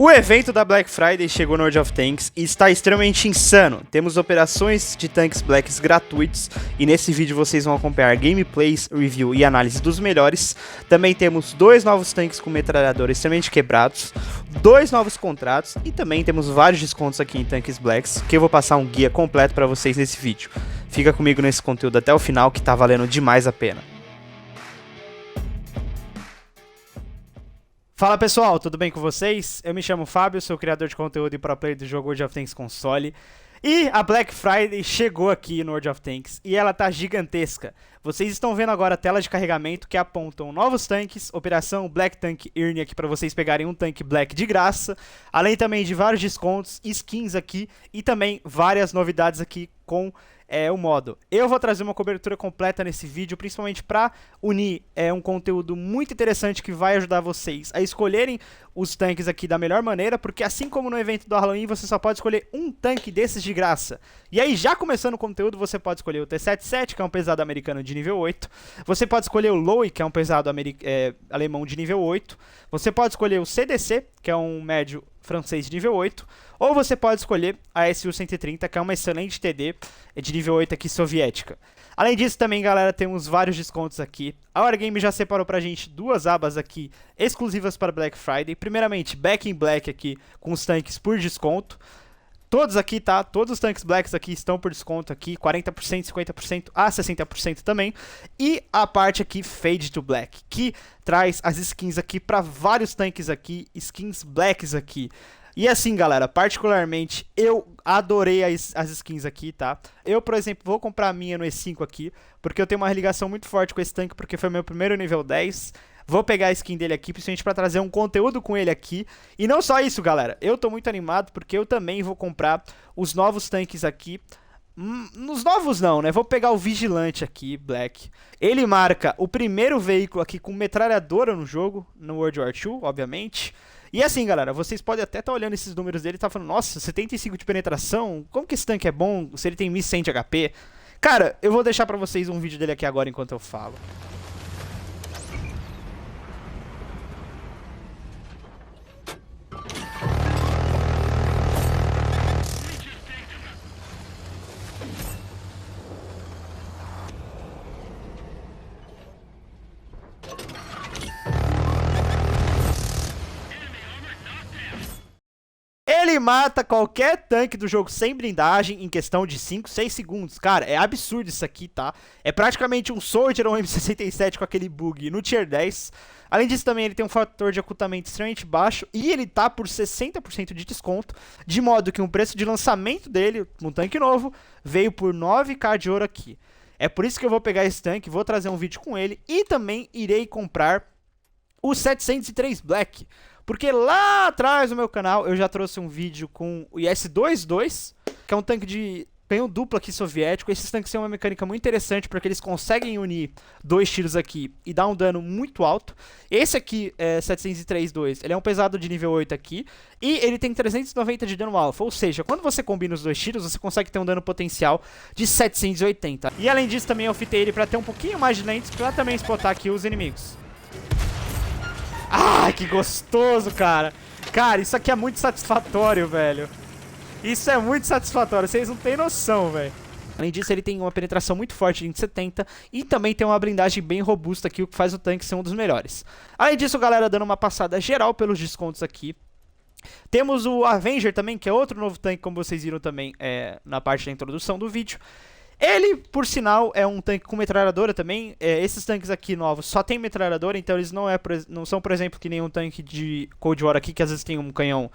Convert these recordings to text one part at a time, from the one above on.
O evento da Black Friday chegou no World of Tanks e está extremamente insano. Temos operações de tanques blacks gratuitos e nesse vídeo vocês vão acompanhar gameplays, review e análise dos melhores. Também temos 2 novos tanques com metralhadores extremamente quebrados, 2 novos contratos e também temos vários descontos aqui em tanques blacks, que eu vou passar um guia completo para vocês nesse vídeo. Fica comigo nesse conteúdo até o final que tá valendo demais a pena. Fala pessoal, tudo bem com vocês? Eu me chamo Fábio, sou criador de conteúdo e pro player do jogo World of Tanks console. E a Black Friday chegou aqui no World of Tanks e ela tá gigantesca. Vocês estão vendo agora a tela de carregamento que apontam novos tanques, operação Black Tank Earn aqui para vocês pegarem um tanque Black de graça. Além também de vários descontos, skins aqui e também várias novidades aqui com o modo. Eu vou trazer uma cobertura completa nesse vídeo, principalmente para unir um conteúdo muito interessante que vai ajudar vocês a escolherem os tanques aqui da melhor maneira, porque assim como no evento do Halloween, você só pode escolher um tanque desses de graça. E aí, já começando o conteúdo, você pode escolher o T-77, que é um pesado americano de nível 8. Você pode escolher o Lowy, que é um pesado alemão de nível 8. Você pode escolher o CDC, que é um médio francês de nível 8, ou você pode escolher a SU-130, que é uma excelente TD de nível 8 aqui soviética. Além disso também, galera, temos vários descontos aqui. A Wargame já separou pra gente 2 abas aqui exclusivas para Black Friday. Primeiramente, Back in Black aqui com os tanques por desconto. Todos aqui, tá? Todos os tanques blacks aqui estão por desconto aqui, 40%, 50% a 60% também. E a parte aqui Fade to Black, que traz as skins aqui para vários tanques aqui, skins blacks aqui. E assim, galera, particularmente eu adorei as skins aqui, tá? Eu, por exemplo, vou comprar a minha no E5 aqui, porque eu tenho uma ligação muito forte com esse tanque, porque foi meu primeiro nível 10. Vou pegar a skin dele aqui, principalmente para trazer um conteúdo com ele aqui. E não só isso, galera. Eu tô muito animado porque eu também vou comprar os novos tanques aqui. Nos novos não, né? Vou pegar o Vigilante aqui, Black. Ele marca o primeiro veículo aqui com metralhadora no jogo, no World War II, obviamente. E assim, galera, vocês podem até estar olhando esses números dele e tá falando, nossa, 75 de penetração, como que esse tanque é bom se ele tem 1100 de HP? Cara, eu vou deixar pra vocês um vídeo dele aqui agora enquanto eu falo. Ele mata qualquer tanque do jogo sem blindagem em questão de 5, 6 segundos. Cara, é absurdo isso aqui, tá? É praticamente um Soldier ou um M67 com aquele bug no Tier 10. Além disso, também ele tem um fator de ocultamento extremamente baixo e ele tá por 60% de desconto, de modo que o preço de lançamento dele, um tanque novo, veio por 9k de ouro aqui. É por isso que eu vou pegar esse tanque, vou trazer um vídeo com ele e também irei comprar o 703 Black. Porque lá atrás no meu canal eu já trouxe um vídeo com o IS-22, que é um tanque de canhão duplo aqui soviético. Esses tanques têm uma mecânica muito interessante porque eles conseguem unir 2 tiros aqui e dar um dano muito alto. Esse aqui, 703-2, ele é um pesado de nível 8 aqui e ele tem 390 de dano alfa. Ou seja, quando você combina os 2 tiros, você consegue ter um dano potencial de 780. E além disso também eu fitei ele para ter um pouquinho mais de lentes para também spotar aqui os inimigos. Ai, que gostoso, cara. Cara, isso aqui é muito satisfatório, velho. Isso é muito satisfatório, vocês não têm noção, velho. Além disso, ele tem uma penetração muito forte de 70 e também tem uma blindagem bem robusta aqui, o que faz o tanque ser um dos melhores. Além disso, galera, dando uma passada geral pelos descontos aqui. Temos o Avenger também, que é outro novo tanque, como vocês viram também na parte da introdução do vídeo. Ele, por sinal, é um tanque com metralhadora também. Esses tanques aqui novos só tem metralhadora, então eles não são, por exemplo, que nem um tanque de Cold War aqui, que às vezes tem um canhão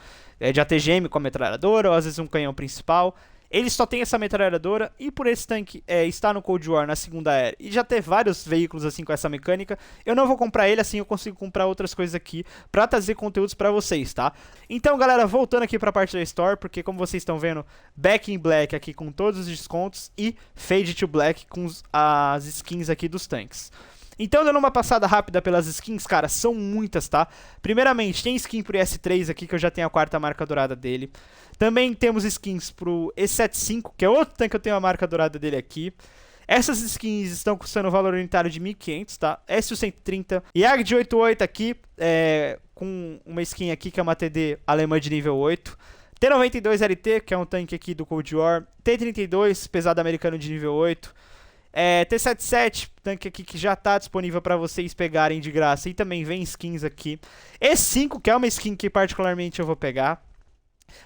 de ATGM com a metralhadora, ou às vezes um canhão principal. Ele só tem essa metralhadora, e por esse tanque estar no Cold War, na Segunda Era, e já ter vários veículos assim com essa mecânica, eu não vou comprar ele, assim eu consigo comprar outras coisas aqui pra trazer conteúdos pra vocês, tá? Então, galera, voltando aqui pra parte da Store, porque como vocês estão vendo, Back in Black aqui com todos os descontos e Fade to Black com as skins aqui dos tanques. Então, dando uma passada rápida pelas skins, cara, são muitas, tá? Primeiramente, tem skin pro IS-3 aqui, que eu já tenho a 4ª marca dourada dele. Também temos skins pro E-75, que é outro tanque que eu tenho a marca dourada dele aqui. Essas skins estão custando o valor unitário de 1.500, tá? SU-130. Yag de 88 aqui, com uma skin aqui que é uma TD alemã de nível 8. T92 LT, que é um tanque aqui do Cold War. T32, pesado americano de nível 8. T77, tanque aqui que já está disponível para vocês pegarem de graça. E também vem skins aqui. E5, que é uma skin que particularmente eu vou pegar.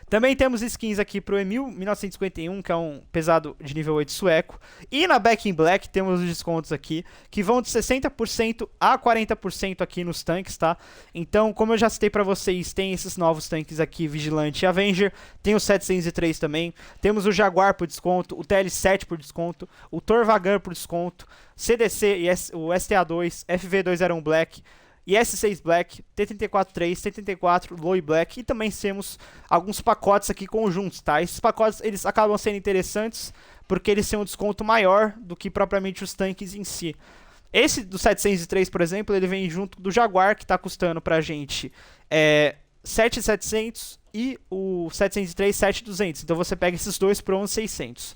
Também temos skins aqui pro Emil 1951, que é um pesado de nível 8 sueco. E na Back in Black temos os descontos aqui, que vão de 60% a 40% aqui nos tanques, tá? Então, como eu já citei pra vocês, tem esses novos tanques aqui, Vigilante e Avenger. Tem o 703 também. Temos o Jaguar por desconto, o TL7 por desconto, o Torvagan por desconto, CDC e o STA2, FV201 Black, e S6 Black, T34-3, T34 Low Black, e também temos alguns pacotes aqui conjuntos, tá? Esses pacotes, eles acabam sendo interessantes porque eles têm um desconto maior do que propriamente os tanques em si. Esse do 703, por exemplo, ele vem junto do Jaguar, que tá custando pra gente 7.700 e o 703, 7.200. Então você pega esses dois por 11.600.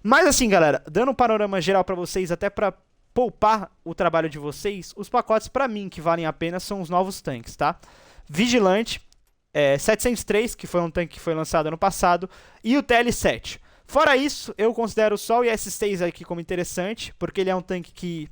Mas assim, galera, dando um panorama geral pra vocês, até pra poupar o trabalho de vocês, os pacotes pra mim que valem a pena são os novos tanques, tá? Vigilante, 703, que foi um tanque que foi lançado ano passado, e o TL7. Fora isso, eu considero só o IS-6 aqui como interessante, porque ele é um tanque que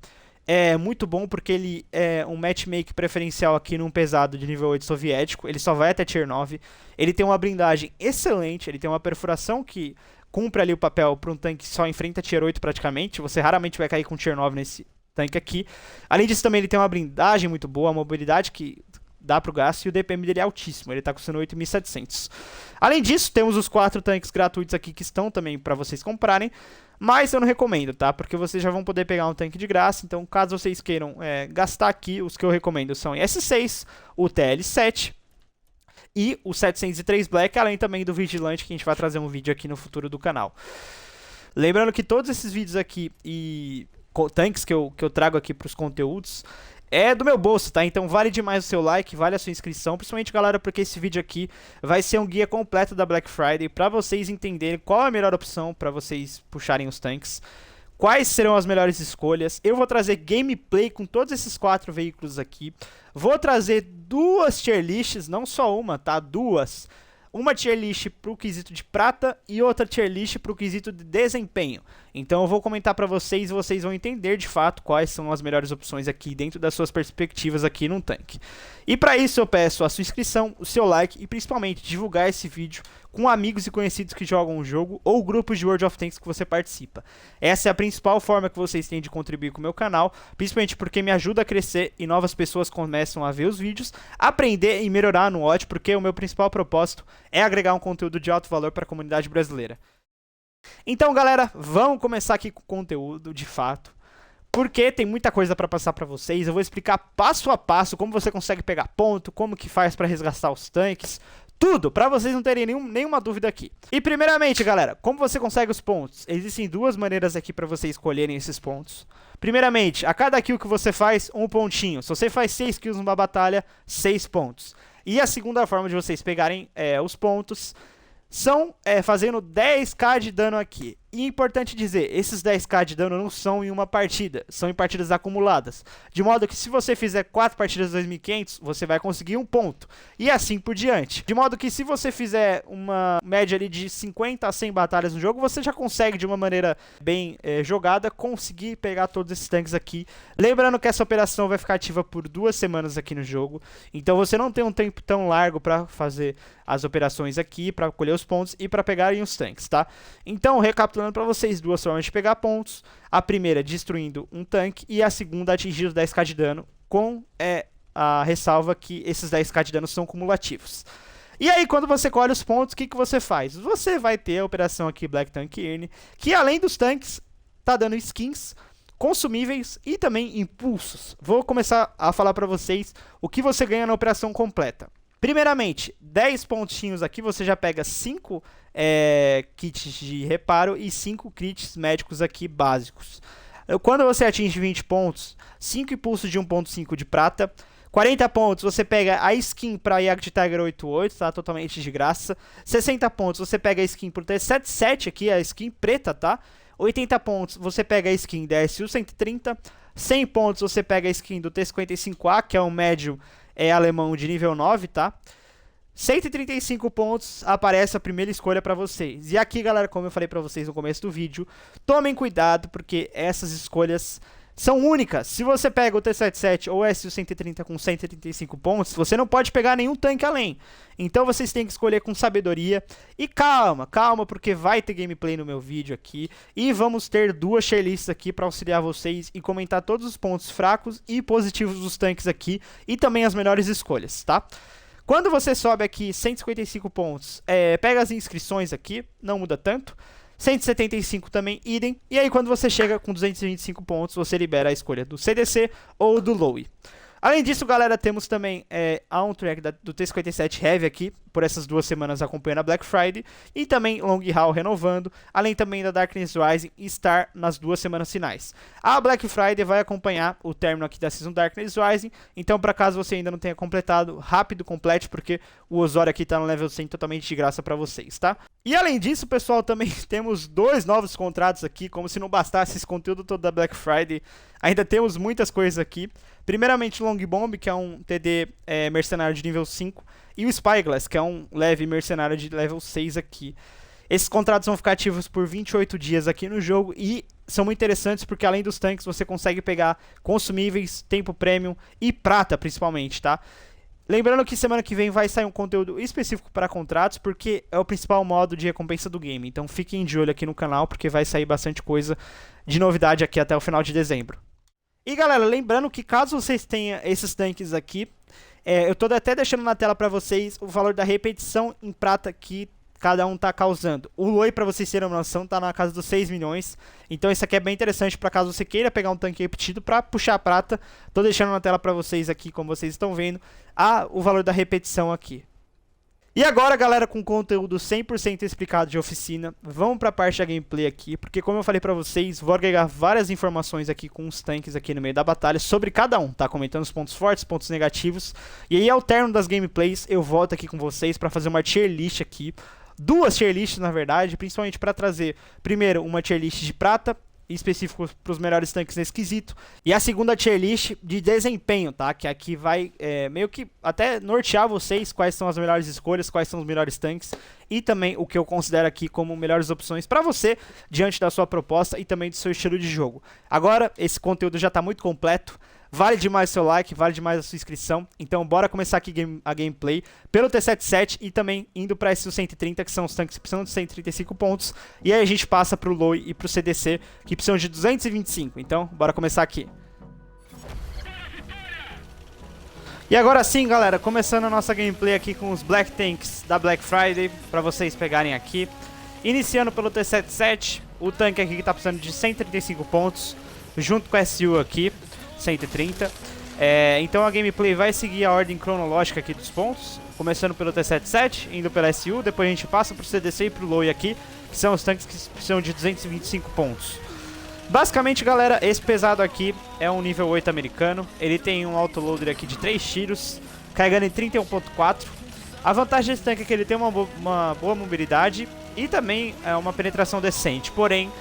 é muito bom, porque ele é um matchmake preferencial aqui num pesado de nível 8 soviético, ele só vai até tier 9, ele tem uma blindagem excelente, ele tem uma perfuração que cumpre ali o papel para um tanque que só enfrenta tier 8 praticamente. Você raramente vai cair com tier 9 nesse tanque aqui. Além disso, também ele tem uma blindagem muito boa, a mobilidade que dá pro gasto, e o DPM dele é altíssimo, ele tá custando 8.700. Além disso, temos os 4 tanques gratuitos aqui que estão também para vocês comprarem, mas eu não recomendo, tá? Porque vocês já vão poder pegar um tanque de graça, então caso vocês queiram gastar aqui, os que eu recomendo são o S6, o TL7, e o 703 Black, além também do Vigilante, que a gente vai trazer um vídeo aqui no futuro do canal. Lembrando que todos esses vídeos aqui e tanques que eu trago aqui para os conteúdos é do meu bolso, tá? Então vale demais o seu like, vale a sua inscrição, principalmente, galera, porque esse vídeo aqui vai ser um guia completo da Black Friday para vocês entenderem qual é a melhor opção para vocês puxarem os tanques. Quais serão as melhores escolhas? Eu vou trazer gameplay com todos esses 4 veículos aqui. Vou trazer 2 tier lists, não só uma, tá? 2. Uma tier list pro quesito de prata e outra tier list pro quesito de desempenho. Então eu vou comentar pra vocês e vocês vão entender de fato quais são as melhores opções aqui dentro das suas perspectivas aqui num tanque. E para isso eu peço a sua inscrição, o seu like e principalmente divulgar esse vídeo com amigos e conhecidos que jogam o jogo ou grupos de World of Tanks que você participa. Essa é a principal forma que vocês têm de contribuir com o meu canal, principalmente porque me ajuda a crescer e novas pessoas começam a ver os vídeos, aprender e melhorar no WOT, porque o meu principal propósito é agregar um conteúdo de alto valor para a comunidade brasileira. Então, galera, vamos começar aqui com o conteúdo de fato, porque tem muita coisa para passar para vocês. Eu vou explicar passo a passo como você consegue pegar ponto, como que faz para resgatar os tanques, tudo, pra vocês não terem nenhuma dúvida aqui. E primeiramente, galera, como você consegue os pontos? Existem 2 maneiras aqui pra vocês escolherem esses pontos. Primeiramente, a cada kill que você faz, 1 pontinho. Se você faz 6 kills numa batalha, 6 pontos. E a segunda forma de vocês pegarem os pontos são fazendo 10k de dano aqui. E é importante dizer, esses 10k de dano não são em uma partida, são em partidas acumuladas. De modo que se você fizer 4 partidas de 2.500, você vai conseguir 1 ponto. E assim por diante. De modo que se você fizer uma média ali de 50 a 100 batalhas no jogo, você já consegue de uma maneira bem jogada, conseguir pegar todos esses tanques aqui. Lembrando que essa operação vai ficar ativa por 2 semanas aqui no jogo. Então você não tem um tempo tão largo para fazer as operações aqui, para colher os pontos e para pegarem os tanques, tá? Então, recapitulando para vocês, 2 formas de pegar pontos. A primeira destruindo um tanque e a segunda atingir os 10k de dano, com a ressalva que esses 10k de dano são cumulativos. E aí, quando você colhe os pontos, o que você faz? Você vai ter a operação aqui Black Tank Earn, que além dos tanques, tá dando skins, consumíveis e também impulsos. Vou começar a falar para vocês o que você ganha na operação completa. Primeiramente, 10 pontinhos aqui, você já pega 5 kits de reparo e 5 kits médicos aqui básicos. Quando você atinge 20 pontos, 5 impulsos de 1.5 de prata. 40 pontos, você pega a skin para Jagd Tiger 88, tá? Totalmente de graça. 60 pontos, você pega a skin por T77 aqui, a skin preta, tá? 80 pontos você pega a skin da SU-130. 100 pontos você pega a skin do T-55A, que é um médio alemão de nível 9, tá? 135 pontos aparece a primeira escolha para vocês. E aqui, galera, como eu falei para vocês no começo do vídeo, tomem cuidado porque essas escolhas são únicas. Se você pega o T-77 ou o SU-130 com 135 pontos, você não pode pegar nenhum tanque além. Então vocês têm que escolher com sabedoria. E calma, calma, porque vai ter gameplay no meu vídeo aqui. E vamos ter duas tier lists aqui para auxiliar vocês e comentar todos os pontos fracos e positivos dos tanques aqui. E também as melhores escolhas, tá? Quando você sobe aqui 155 pontos, pega as inscrições aqui, não muda tanto. 175 também, idem. E aí quando você chega com 225 pontos, você libera a escolha do CDC ou do Lowy. Além disso, galera, temos também a on-track do T-57 Heavy aqui, por essas 2 semanas acompanhando a Black Friday, e também Long Haul renovando, além também da Darkness Rising estar nas 2 semanas finais. A Black Friday vai acompanhar o término aqui da Season Darkness Rising, então para caso você ainda não tenha completado, rápido complete, porque o Osório aqui tá no level 100 totalmente de graça para vocês, tá? E além disso, pessoal, também temos 2 novos contratos aqui, como se não bastasse esse conteúdo todo da Black Friday, ainda temos muitas coisas aqui. Primeiramente o Long Bomb, que é um TD mercenário de nível 5, e o Spyglass, que é um leve mercenário de level 6 aqui. Esses contratos vão ficar ativos por 28 dias aqui no jogo e são muito interessantes porque além dos tanques você consegue pegar consumíveis, tempo premium e prata principalmente, tá? Lembrando que semana que vem vai sair um conteúdo específico para contratos, porque é o principal modo de recompensa do game. Então fiquem de olho aqui no canal, porque vai sair bastante coisa de novidade aqui até o final de dezembro. E galera, lembrando que caso vocês tenham esses tanques aqui, eu tô até deixando na tela para vocês o valor da repetição em prata que cada um tá causando. O Lowy, para vocês terem uma noção, tá na casa dos 6 milhões. Então isso aqui é bem interessante para caso você queira pegar um tanque repetido para puxar a prata. Tô deixando na tela para vocês aqui, como vocês estão vendo, o valor da repetição aqui. E agora, galera, com conteúdo 100% explicado de oficina, vamos para a parte da gameplay aqui, porque como eu falei para vocês, vou agregar várias informações aqui com os tanques aqui no meio da batalha sobre cada um, tá? Comentando os pontos fortes, pontos negativos. E aí, ao término das gameplays, eu volto aqui com vocês para fazer uma tier list aqui, 2 tier lists, na verdade, principalmente para trazer, primeiro, uma tier list de prata, específico para os melhores tanques nesse quesito, e a segunda tier list de desempenho, tá? Que aqui vai meio que até nortear vocês quais são as melhores escolhas, quais são os melhores tanques e também o que eu considero aqui como melhores opções para você diante da sua proposta e também do seu estilo de jogo. Agora, esse conteúdo já está muito completo. Vale demais o seu like, vale demais a sua inscrição. Então bora começar aqui a gameplay pelo T-77 e também indo para esses 130, que são os tanques que precisam de 135 pontos. E aí a gente passa pro Lowy e pro CDC, que precisam de 225. Então bora começar aqui. E agora sim, galera, começando a nossa gameplay aqui com os Black Tanks da Black Friday, para vocês pegarem aqui. Iniciando pelo T-77, o tanque aqui que tá precisando de 135 pontos, junto com a SU aqui. 130. Então a gameplay vai seguir a ordem cronológica aqui dos pontos, começando pelo T-77, indo pela SU, depois a gente passa pro CDC e pro Lowy aqui, que são os tanques que precisam de 225 pontos. Basicamente, galera, esse pesado aqui é um nível 8 americano, ele tem um autoloader aqui de 3 tiros, carregando em 31.4. A vantagem desse tanque é que ele tem uma boa mobilidade e também uma penetração decente, porém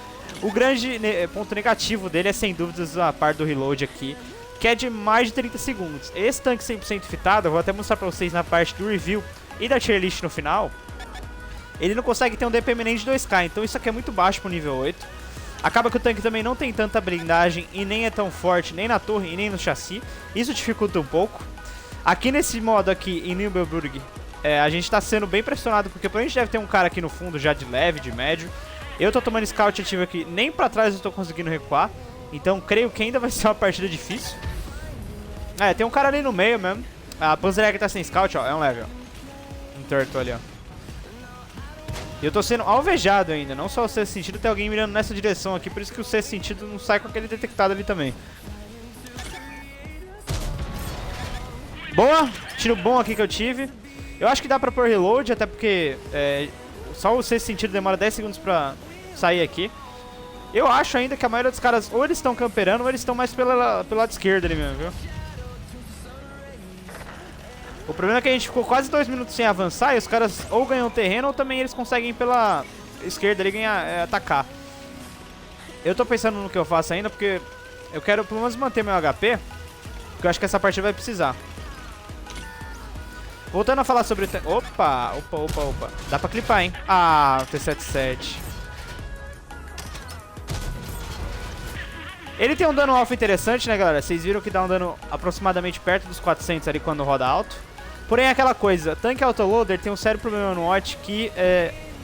o grande ponto negativo dele é sem dúvidas a parte do reload aqui, que é de mais de 30 segundos. Esse tanque 100% fitado, eu vou até mostrar pra vocês na parte do review e da tier list no final, ele não consegue ter um DPM nem de 2k, então isso aqui é muito baixo pro nível 8. Acaba que o tanque também não tem tanta blindagem e nem é tão forte nem na torre e nem no chassi, isso dificulta um pouco. Aqui nesse modo aqui em Nibelburg, a gente tá sendo bem pressionado, porque por a gente deve ter um cara aqui no fundo já de leve, de médio. Eu tô tomando scout ativo aqui, nem pra trás eu tô conseguindo recuar. Então creio que ainda vai ser uma partida difícil. Tem um cara ali no meio mesmo. A Panzerjäger tá sem scout, ó, é um level. Um turtle ali, ó. E eu tô sendo alvejado ainda, não só o sexto sentido, tem alguém mirando nessa direção aqui, por isso que o sexto sentido não sai com aquele detectado ali também. Boa, tiro bom aqui que eu tive. Eu acho que dá pra pôr reload, até porque só o sexto sentido demora 10 segundos pra sair aqui. Eu acho ainda que a maioria dos caras ou eles estão camperando ou eles estão mais pelo lado esquerdo ali mesmo, viu? O problema é que a gente ficou quase 2 minutos sem avançar e os caras ou ganham terreno ou também eles conseguem pela esquerda ali ganhar, atacar. Eu tô pensando no que eu faço ainda, porque eu quero pelo menos manter meu HP, porque eu acho que essa partida vai precisar. Voltando a falar sobre o... Opa. Dá pra clipar, hein? Ah, o T-77. Ele tem um dano alfa interessante, né, galera? Vocês viram que dá um dano aproximadamente perto dos 400 ali quando roda alto. Porém, é aquela coisa. Tanque autoloader tem um sério problema no Watch que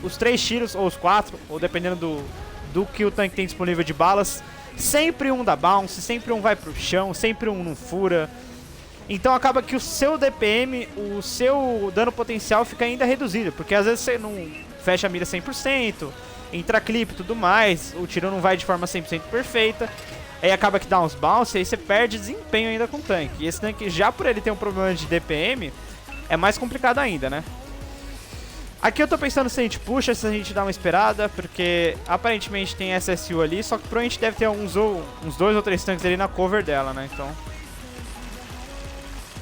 os 3 tiros, ou os 4, ou dependendo do que o tanque tem disponível de balas, sempre um dá bounce, sempre um vai pro chão, sempre um não fura. Então acaba que o seu DPM, o seu dano potencial fica ainda reduzido, porque às vezes você não fecha a mira 100%, entra clipe e tudo mais, o tiro não vai de forma 100% perfeita, aí acaba que dá uns bounce, aí você perde desempenho ainda com o tanque. E esse tanque, já por ele ter um problema de DPM, é mais complicado ainda, né? Aqui eu tô pensando se a gente puxa, se a gente dá uma esperada, porque aparentemente tem SSU ali, só que provavelmente deve ter uns 2 ou 3 tanques ali na cover dela, né? Então...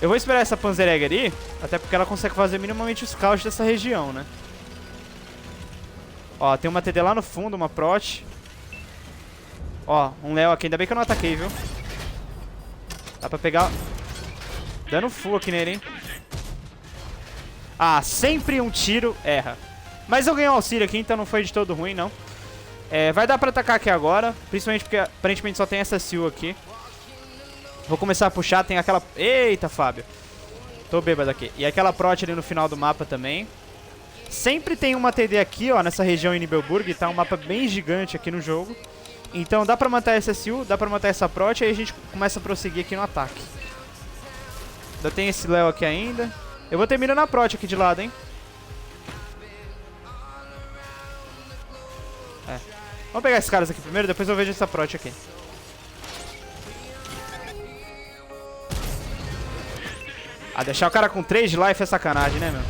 eu vou esperar essa Panzerjäger ali, até porque ela consegue fazer minimamente o scout dessa região, né? Ó, tem uma TD lá no fundo, uma Prot. Ó, um Léo aqui, ainda bem que eu não ataquei, viu? Dá pra pegar... dando full aqui nele, hein? Ah, sempre um tiro erra. Mas eu ganhei um auxílio aqui, então não foi de todo ruim, não. Vai dar pra atacar aqui agora, principalmente porque aparentemente só tem essa SSU aqui. Vou começar a puxar, tem aquela... eita, Fábio. Tô bêbado aqui. E aquela Prot ali no final do mapa também. Sempre tem uma TD aqui, ó, nessa região em Nibelburg. Tá um mapa bem gigante aqui no jogo. Então dá pra matar essa SSU, dá pra matar essa Prot, aí a gente começa a prosseguir aqui no ataque. Ainda tem esse Léo aqui ainda. Eu vou ter mira na Prot aqui de lado, hein. Vamos pegar esses caras aqui primeiro, depois eu vejo essa Prot aqui. Ah, deixar o cara com 3 de life é sacanagem, né, meu?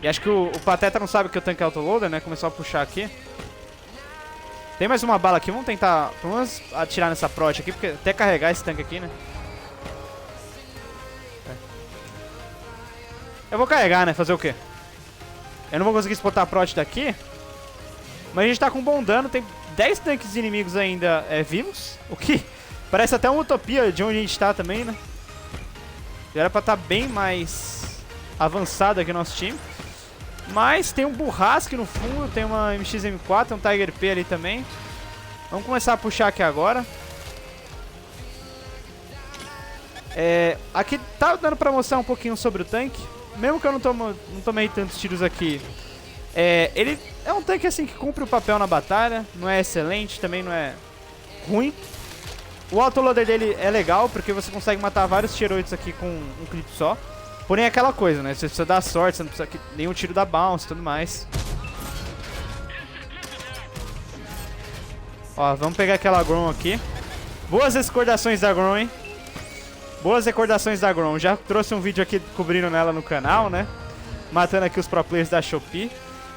E acho que o Pateta não sabe que o tanque é autoloader, né? Começou a puxar aqui. Tem mais uma bala aqui, vamos tentar pelo menos atirar nessa Prot aqui, porque até carregar esse tanque aqui, né? Eu vou carregar, né? Fazer o quê? Eu não vou conseguir spotar a Prot daqui. Mas a gente tá com bom dano, tem 10 tanques inimigos ainda vivos. O que parece até uma utopia de onde a gente tá também, né? Já era pra estar bem mais avançado aqui o nosso time. Mas tem um Burrasque no fundo, tem uma MX-M4, tem um Tiger P ali também. Vamos começar a puxar aqui agora. Aqui tá dando pra mostrar um pouquinho sobre o tanque. Mesmo que eu não tomei tantos tiros aqui. Ele é um tanque assim que cumpre o papel na batalha. Não é excelente, também não é ruim. O autoloader dele é legal, porque você consegue matar vários tiroides aqui com um clipe só. Porém é aquela coisa, né? Você precisa dar sorte, você não precisa que nenhum tiro dá bounce e tudo mais. Ó, vamos pegar aquela Grom aqui. Boas recordações da Grom, hein? Boas recordações da Grom. Já trouxe um vídeo aqui cobrindo nela no canal, né? Matando aqui os pro players da Shopee.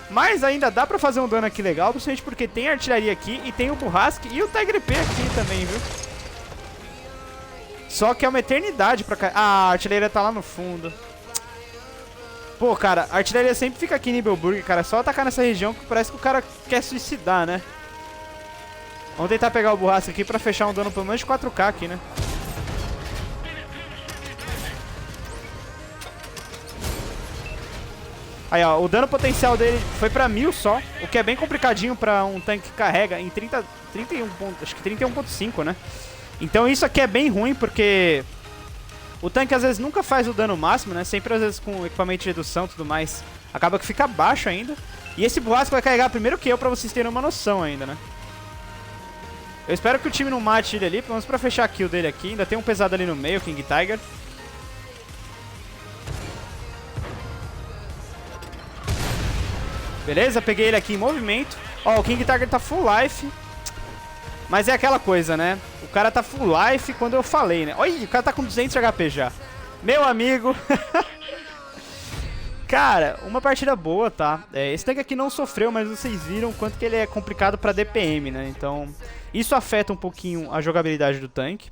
Mas ainda dá pra fazer um dano aqui legal, principalmente porque tem artilharia aqui e tem o Burrasque e o Tiger P aqui também, viu? Só que é uma eternidade pra cair. Ah, a artilharia tá lá no fundo. Pô, cara, a artilharia sempre fica aqui em Nibelburg, cara. É só atacar nessa região que parece que o cara quer suicidar, né? Vamos tentar pegar o Burrasque aqui pra fechar um dano pelo menos de 4K aqui, né? Aí, ó, o dano potencial dele foi pra 1000 só, o que é bem complicadinho pra um tanque que carrega em 31 pontos, acho que 31.5, né? Então isso aqui é bem ruim, porque o tanque às vezes nunca faz o dano máximo, né? Sempre às vezes com equipamento de redução e tudo mais, acaba que fica baixo ainda. E esse Burrasque vai carregar primeiro que eu, pra vocês terem uma noção ainda, né? Eu espero que o time não mate ele ali, pelo menos pra fechar a kill dele aqui. Ainda tem um pesado ali no meio, King Tiger. Beleza, peguei ele aqui em movimento. Ó, o King Tiger tá full life. Mas é aquela coisa, né? O cara tá full life quando eu falei, né? Olha, o cara tá com 200 HP já. Meu amigo. Cara, uma partida boa, tá? Esse tanque aqui não sofreu, mas vocês viram o quanto que ele é complicado pra DPM, né? Então, isso afeta um pouquinho a jogabilidade do tanque.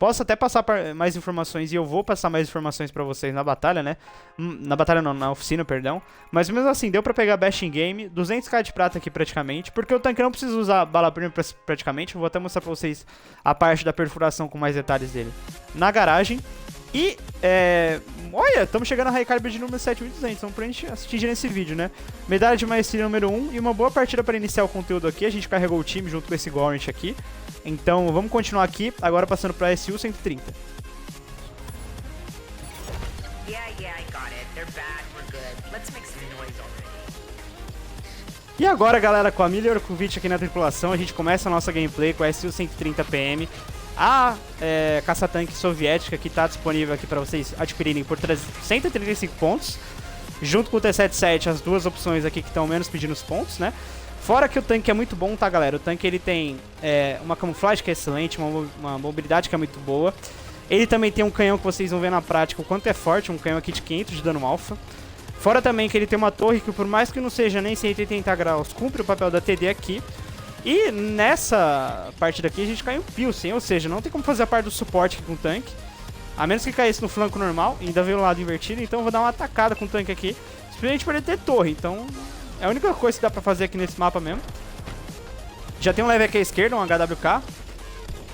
Posso até passar mais informações, e eu vou passar mais informações pra vocês na batalha, né? Na batalha não, na oficina, perdão. Mas mesmo assim, deu pra pegar Best in Game, 200k de prata aqui praticamente, porque o tanque não precisa usar bala premium praticamente. Eu vou até mostrar pra vocês a parte da perfuração com mais detalhes dele na garagem. E, olha, estamos chegando a High Caliber de número 7200, então pra gente assistir nesse vídeo, né? Medalha de maestria número 1 e uma boa partida para iniciar o conteúdo aqui. A gente carregou o time junto com esse Gorent aqui. Então vamos continuar aqui, agora passando para SU 130. E agora, galera, com a Milha Orkovic aqui na tripulação, a gente começa a nossa gameplay com a SU 130 PM. A caça-tanque soviética que está disponível aqui para vocês adquirirem por 135 pontos. Junto com o T-77, as duas opções aqui que estão menos pedindo os pontos, né? Fora que o tanque é muito bom, tá, galera? O tanque ele tem uma camuflagem que é excelente, uma mobilidade que é muito boa. Ele também tem um canhão que vocês vão ver na prática o quanto é forte, um canhão aqui de 500 de dano alfa. Fora também que ele tem uma torre que, por mais que não seja nem 180 graus, cumpre o papel da TD aqui. E nessa partida aqui a gente cai um Pilsen, ou seja, não tem como fazer a parte do suporte aqui com o tanque. A menos que caísse no flanco normal, ainda veio o lado invertido, então eu vou dar uma atacada com o tanque aqui. Simplesmente para ele ter torre, então é a única coisa que dá pra fazer aqui nesse mapa mesmo. Já tem um leve aqui à esquerda, um HWK.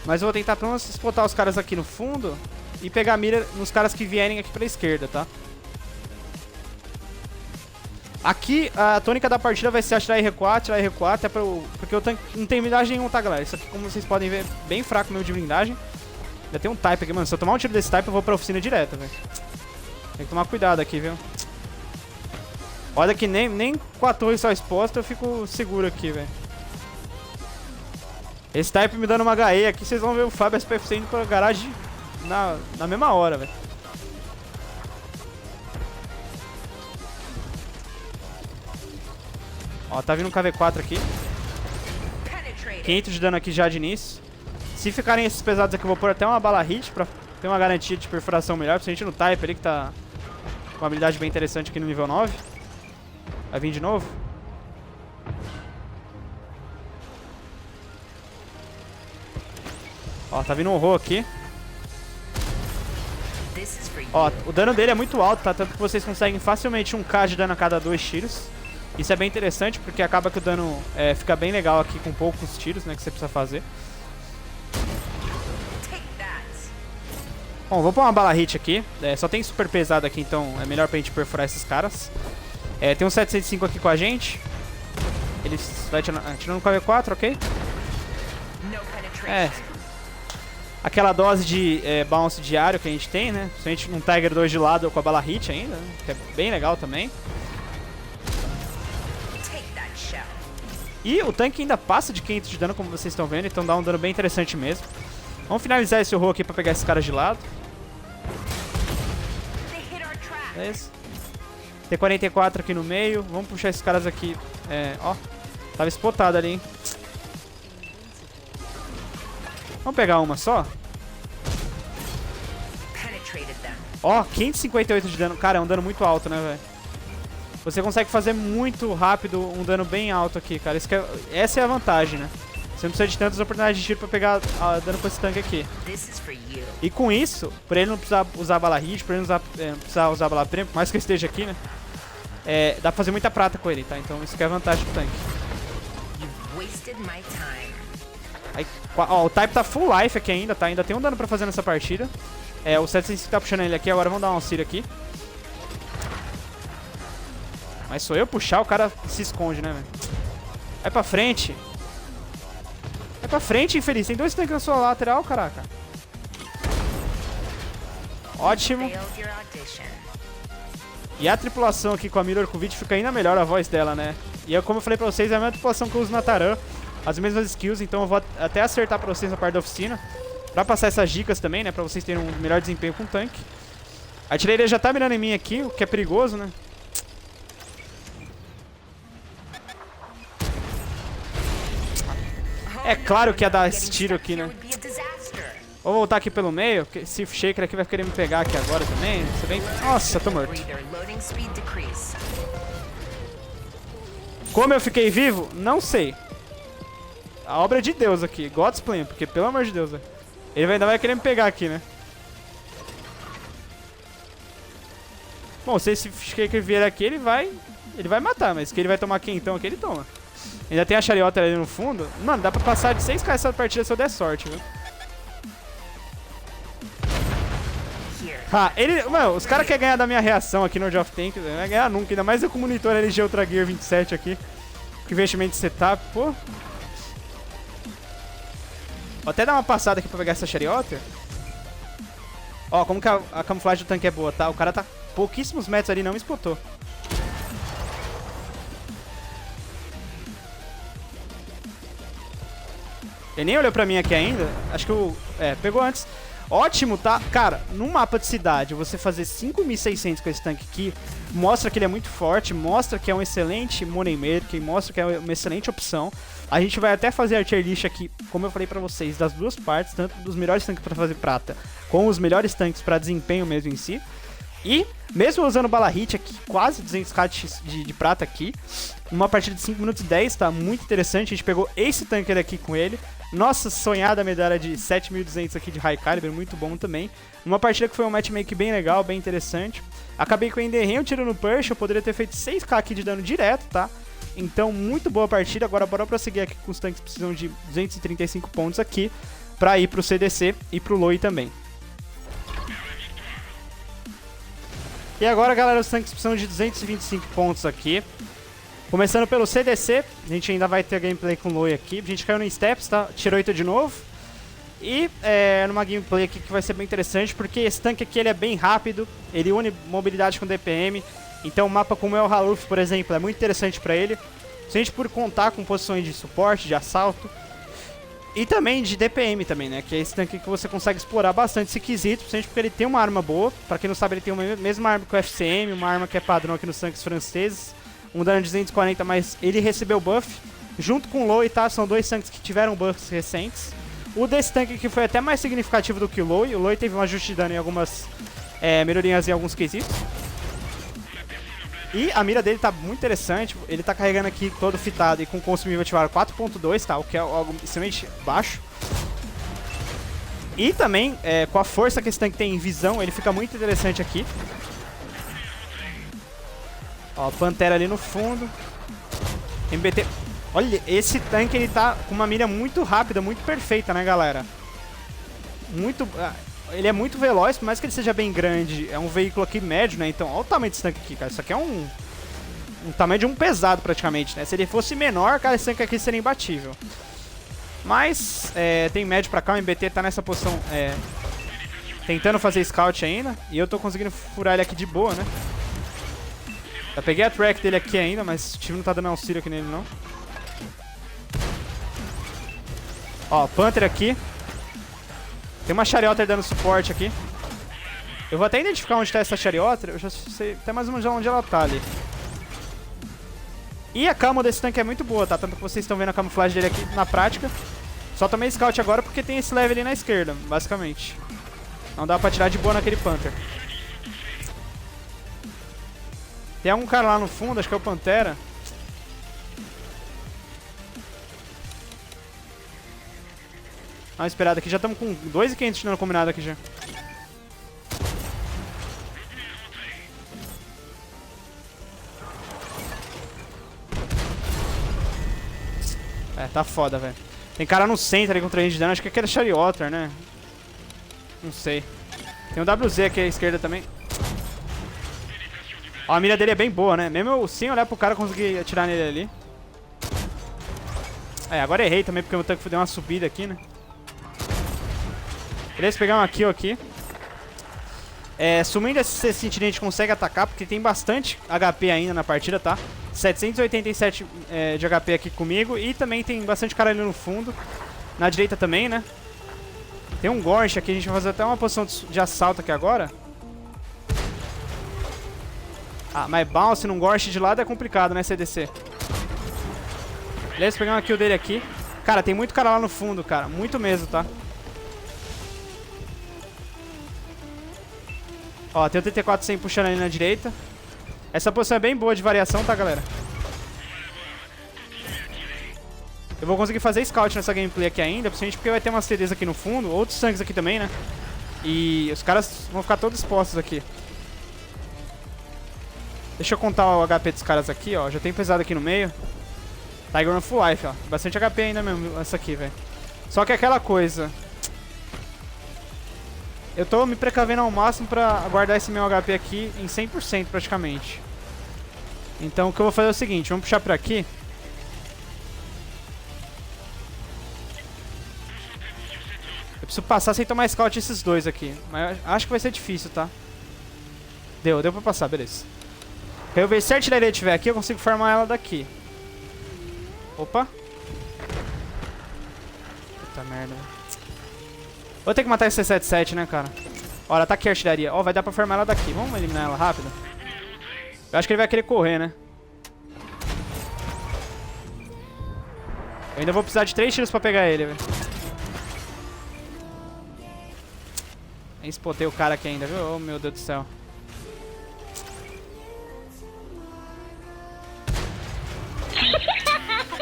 Mas eu vou tentar pelo menos spotar os caras aqui no fundo e pegar a mira nos caras que vierem aqui pra esquerda, tá? Aqui, a tônica da partida vai ser atirar e recuar, até porque o tanque não tem blindagem nenhuma, tá, galera? Isso aqui, como vocês podem ver, bem fraco mesmo de blindagem. Já tem um type aqui, mano. Se eu tomar um tiro desse type, eu vou pra oficina direto, velho. Tem que tomar cuidado aqui, viu? Olha que nem com a torre só exposta eu fico seguro aqui, velho. Esse type me dando uma HE aqui, vocês vão ver o Fábio SPFC indo pra garagem na mesma hora, velho. Ó, tá vindo um KV4 aqui. 500 de dano aqui já de início. Se ficarem esses pesados aqui, eu vou pôr até uma bala hit pra ter uma garantia de perfuração melhor. Principalmente no type ali, que tá com uma habilidade bem interessante aqui no nível 9. Vai vir de novo. Ó, tá vindo um horror aqui. Ó, o dano dele é muito alto, tá? Tanto que vocês conseguem facilmente 1k de dano a cada 2 tiros. Isso é bem interessante, porque acaba que o dano fica bem legal aqui com poucos tiros, né, que você precisa fazer. Bom, vou pôr uma bala hit aqui. Só tem super pesado aqui, então é melhor pra gente perfurar esses caras. Tem um 705 aqui com a gente. Ele vai atirando com a V4, ok? Aquela dose de bounce diário que a gente tem, né? Se a gente um Tiger 2 de lado com a bala hit ainda, né? Que é bem legal também. E o tanque ainda passa de 500 de dano, como vocês estão vendo, então dá um dano bem interessante mesmo. Vamos finalizar esse horror aqui pra pegar esses caras de lado. Beleza. T-44 aqui no meio. Vamos puxar esses caras aqui. Ó, tava spotado ali, hein. Vamos pegar uma só. Ó, 558 de dano. Cara, é um dano muito alto, né, velho? Você consegue fazer muito rápido um dano bem alto aqui, cara. Essa é a vantagem, né? Você não precisa de tantas oportunidades de tiro pra pegar dano com esse tanque aqui. E com isso, por ele não precisar usar bala hit, por ele não precisar usar bala premium, por mais que eu esteja aqui, né? Dá pra fazer muita prata com ele, tá? Então isso que é a vantagem do tanque. Aí, ó, o type tá full life aqui ainda, tá? Ainda tem um dano pra fazer nessa partida. O 705 tá puxando ele aqui, agora vamos dar um auxílio aqui. Mas sou eu puxar, o cara se esconde, né, velho? Vai pra frente. Vai pra frente, infeliz. Tem 2 tanques na sua lateral, caraca. Ótimo. E a tripulação aqui com a Milha Orkovic fica ainda melhor a voz dela, né? E como eu falei pra vocês, é a mesma tripulação que eu uso na Taran. As mesmas skills, então eu vou até acertar pra vocês na parte da oficina. Pra passar essas dicas também, né? Pra vocês terem um melhor desempenho com o tanque. A artilharia já tá mirando em mim aqui, o que é perigoso, né? É claro que ia dar esse tiro aqui, né? Vou voltar aqui pelo meio, porque esse Shaker aqui vai querer me pegar aqui agora também. Você vem... Nossa, tô morto. Como eu fiquei vivo? Não sei. A obra de Deus aqui. God's plan, porque pelo amor de Deus, velho. Ele ainda vai querer me pegar aqui, né? Bom, se esse Shaker vier aqui, ele vai matar, mas que ele vai tomar aqui então, aqui ele toma. Ainda tem a Chariota ali no fundo. Mano, dá pra passar de 6k essa partida se eu der sorte, viu? Ah, mano, os caras querem ganhar da minha reação aqui no World of Tanks. Não vai ganhar nunca, ainda mais eu com o monitor LG Ultra Gear 27 aqui. Com investimento de setup, pô. Vou até dar uma passada aqui pra pegar essa Chariota. Ó, como que a camuflagem do tanque é boa, tá? O cara tá pouquíssimos metros ali, não me spotou. Ele nem olhou pra mim aqui ainda. Acho que o... pegou antes. Ótimo, tá? Cara, num mapa de cidade, você fazer 5.600 com esse tanque aqui, mostra que ele é muito forte, mostra que é um excelente moneymaker, mostra que é uma excelente opção. A gente vai até fazer a tier list aqui, como eu falei pra vocês, das duas partes, tanto dos melhores tanques pra fazer prata, como os melhores tanques pra desempenho mesmo em si. E, mesmo usando bala hit aqui, quase 200k de prata aqui, numa partida de 5 minutos e 10, tá muito interessante. A gente pegou esse tanque aqui com ele. Nossa sonhada medalha de 7.200 aqui de High Caliber, muito bom também. Numa partida que foi um matchmake bem legal, bem interessante. Acabei que eu ainda errei um tiro no Perch, eu poderia ter feito 6k aqui de dano direto, tá? Então, muito boa partida. Agora, bora prosseguir aqui com os tanques que precisam de 235 pontos aqui, pra ir pro CDC e pro Loi também. E agora, galera, os tanques precisam de 225 pontos aqui. Começando pelo CDC, a gente ainda vai ter gameplay com o Loi aqui. A gente caiu no Steps, tá? Tirou 8 de novo. E numa gameplay aqui que vai ser bem interessante, porque esse tanque aqui ele é bem rápido, ele une mobilidade com DPM. Então um mapa como é o Haluf, por exemplo, é muito interessante pra ele. Se a gente por contar com posições de suporte, de assalto e também de DPM também, né? Que é esse tanque que você consegue explorar bastante esse quesito, principalmente porque ele tem uma arma boa. Pra quem não sabe, ele tem a mesma arma que o FCM, uma arma que é padrão aqui nos tanques franceses. Um dano de 240, mas ele recebeu buff junto com o Loi, tá? São dois tanques que tiveram buffs recentes. O desse tanque aqui foi até mais significativo do que o Loi. O Loi teve um ajuste de dano em algumas melhorias em alguns quesitos. E a mira dele tá muito interessante. Ele tá carregando aqui todo fitado e com consumível ativado 4.2, tá? O que é algo extremamente baixo. E também, com a força que esse tanque tem em visão, ele fica muito interessante aqui. Ó, Pantera ali no fundo. MBT. Olha, esse tanque ele tá com uma mira muito rápida, muito perfeita, né, galera? Ele é muito veloz, por mais que ele seja bem grande. É um veículo aqui médio, né? Então, olha o tamanho desse tanque aqui, cara. Isso aqui é um tamanho de um pesado, praticamente, né? Se ele fosse menor, cara, esse tanque aqui seria imbatível. Mas, tem médio pra cá. O MBT tá nessa posição, tentando fazer scout ainda. E eu tô conseguindo furar ele aqui de boa, né? Já peguei a track dele aqui ainda, mas o time não tá dando auxílio aqui nele, não. Ó, Panther aqui. Tem uma Chariota dando suporte aqui. Eu vou até identificar onde tá essa Chariota. Eu já sei até mais ou menos onde ela tá ali. E a camo desse tanque é muito boa, tá? Tanto que vocês estão vendo a camuflagem dele aqui na prática. Só tomei scout agora porque tem esse level ali na esquerda, basicamente. Não dá pra tirar de boa naquele Panther. Tem um cara lá no fundo, acho que é o Pantera. Dá uma esperada aqui, já estamos com 2.500 de dano combinado aqui já. Tá foda, velho. Tem cara no centro ali com 3 de dano, acho que é aquele Chariota, né? Não sei. Tem um WZ aqui à esquerda também. Ó, a mira dele é bem boa, né? Mesmo eu sem olhar pro cara, eu consegui atirar nele ali. Agora errei também, porque o meu tanque deu uma subida aqui, né? Beleza, pegar um kill aqui. Sumindo esse sentinela a gente consegue atacar, porque tem bastante HP ainda na partida, tá? 787 de HP aqui comigo. E também tem bastante cara ali no fundo. Na direita também, né? Tem um Gorsh aqui, a gente vai fazer até uma posição de assalto aqui agora. Ah, mas bounce num Gorsh de lado é complicado, né, CDC? Beleza, pegar uma kill dele aqui. Cara, tem muito cara lá no fundo, cara. Muito mesmo, tá? Ó, tem o TT400 puxando ali na direita. Essa posição é bem boa de variação, tá, galera? Eu vou conseguir fazer scout nessa gameplay aqui ainda, principalmente porque vai ter umas TDs aqui no fundo, outros tanques aqui também, né? E os caras vão ficar todos expostos aqui. Deixa eu contar o HP dos caras aqui, ó. Já tem pesado aqui no meio. Tiger no full life, ó. Bastante HP ainda mesmo, essa aqui, velho. Só que é aquela coisa. Eu tô me precavendo ao máximo pra guardar esse meu HP aqui em 100% praticamente. Então o que eu vou fazer é o seguinte, vamos puxar por aqui. Eu preciso passar sem tomar scout esses dois aqui. Mas acho que vai ser difícil, tá? Deu pra passar, beleza. Eu ver se a artilharia estiver aqui, eu consigo farmar ela daqui. Opa. Puta merda. Vou ter que matar esse C-77, né, cara? Olha, tá aqui a artilharia. Ó, vai dar pra farmar ela daqui. Vamos eliminar ela rápido. Eu acho que ele vai querer correr, né? Eu ainda vou precisar de 3 tiros pra pegar ele, velho. Nem spotei o cara aqui ainda, viu? Oh, meu Deus do céu.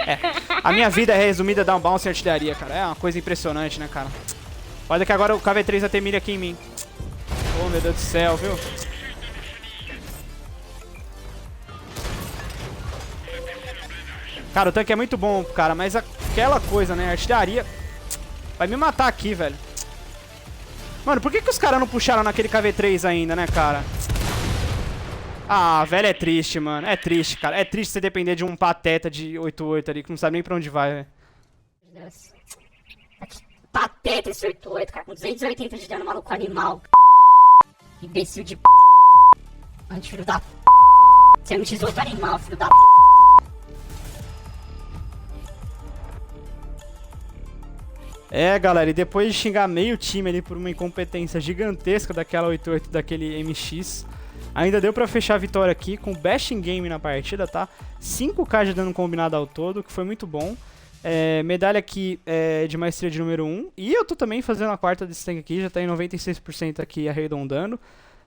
É, a minha vida é resumida a dar um bounce em artilharia, cara. É uma coisa impressionante, né, cara? Olha que agora o KV-3 vai ter mira aqui em mim. Oh, meu Deus do céu, viu? Cara, o tanque é muito bom, cara, mas aquela coisa, né, a artilharia vai me matar aqui, velho. Mano, por que os caras não puxaram naquele KV-3 ainda, né, cara? Ah, velho, é triste, mano. É triste, cara. É triste você depender de um pateta de 8-8 ali, que não sabe nem pra onde vai, velho. Pateta esse 8-8, cara. Com 280 de dano, maluco animal. Imbecil de p. Filho da p. Você é um X8 animal, filho da p. É, galera, e depois de xingar meio time ali por uma incompetência gigantesca daquela 8-8 daquele MX, ainda deu pra fechar a vitória aqui com best in game na partida, tá? 5k de dano combinado ao todo, que foi muito bom. Medalha aqui de maestria de número 1. E eu tô também fazendo a quarta desse tanque aqui, já tá em 96% aqui arredondando.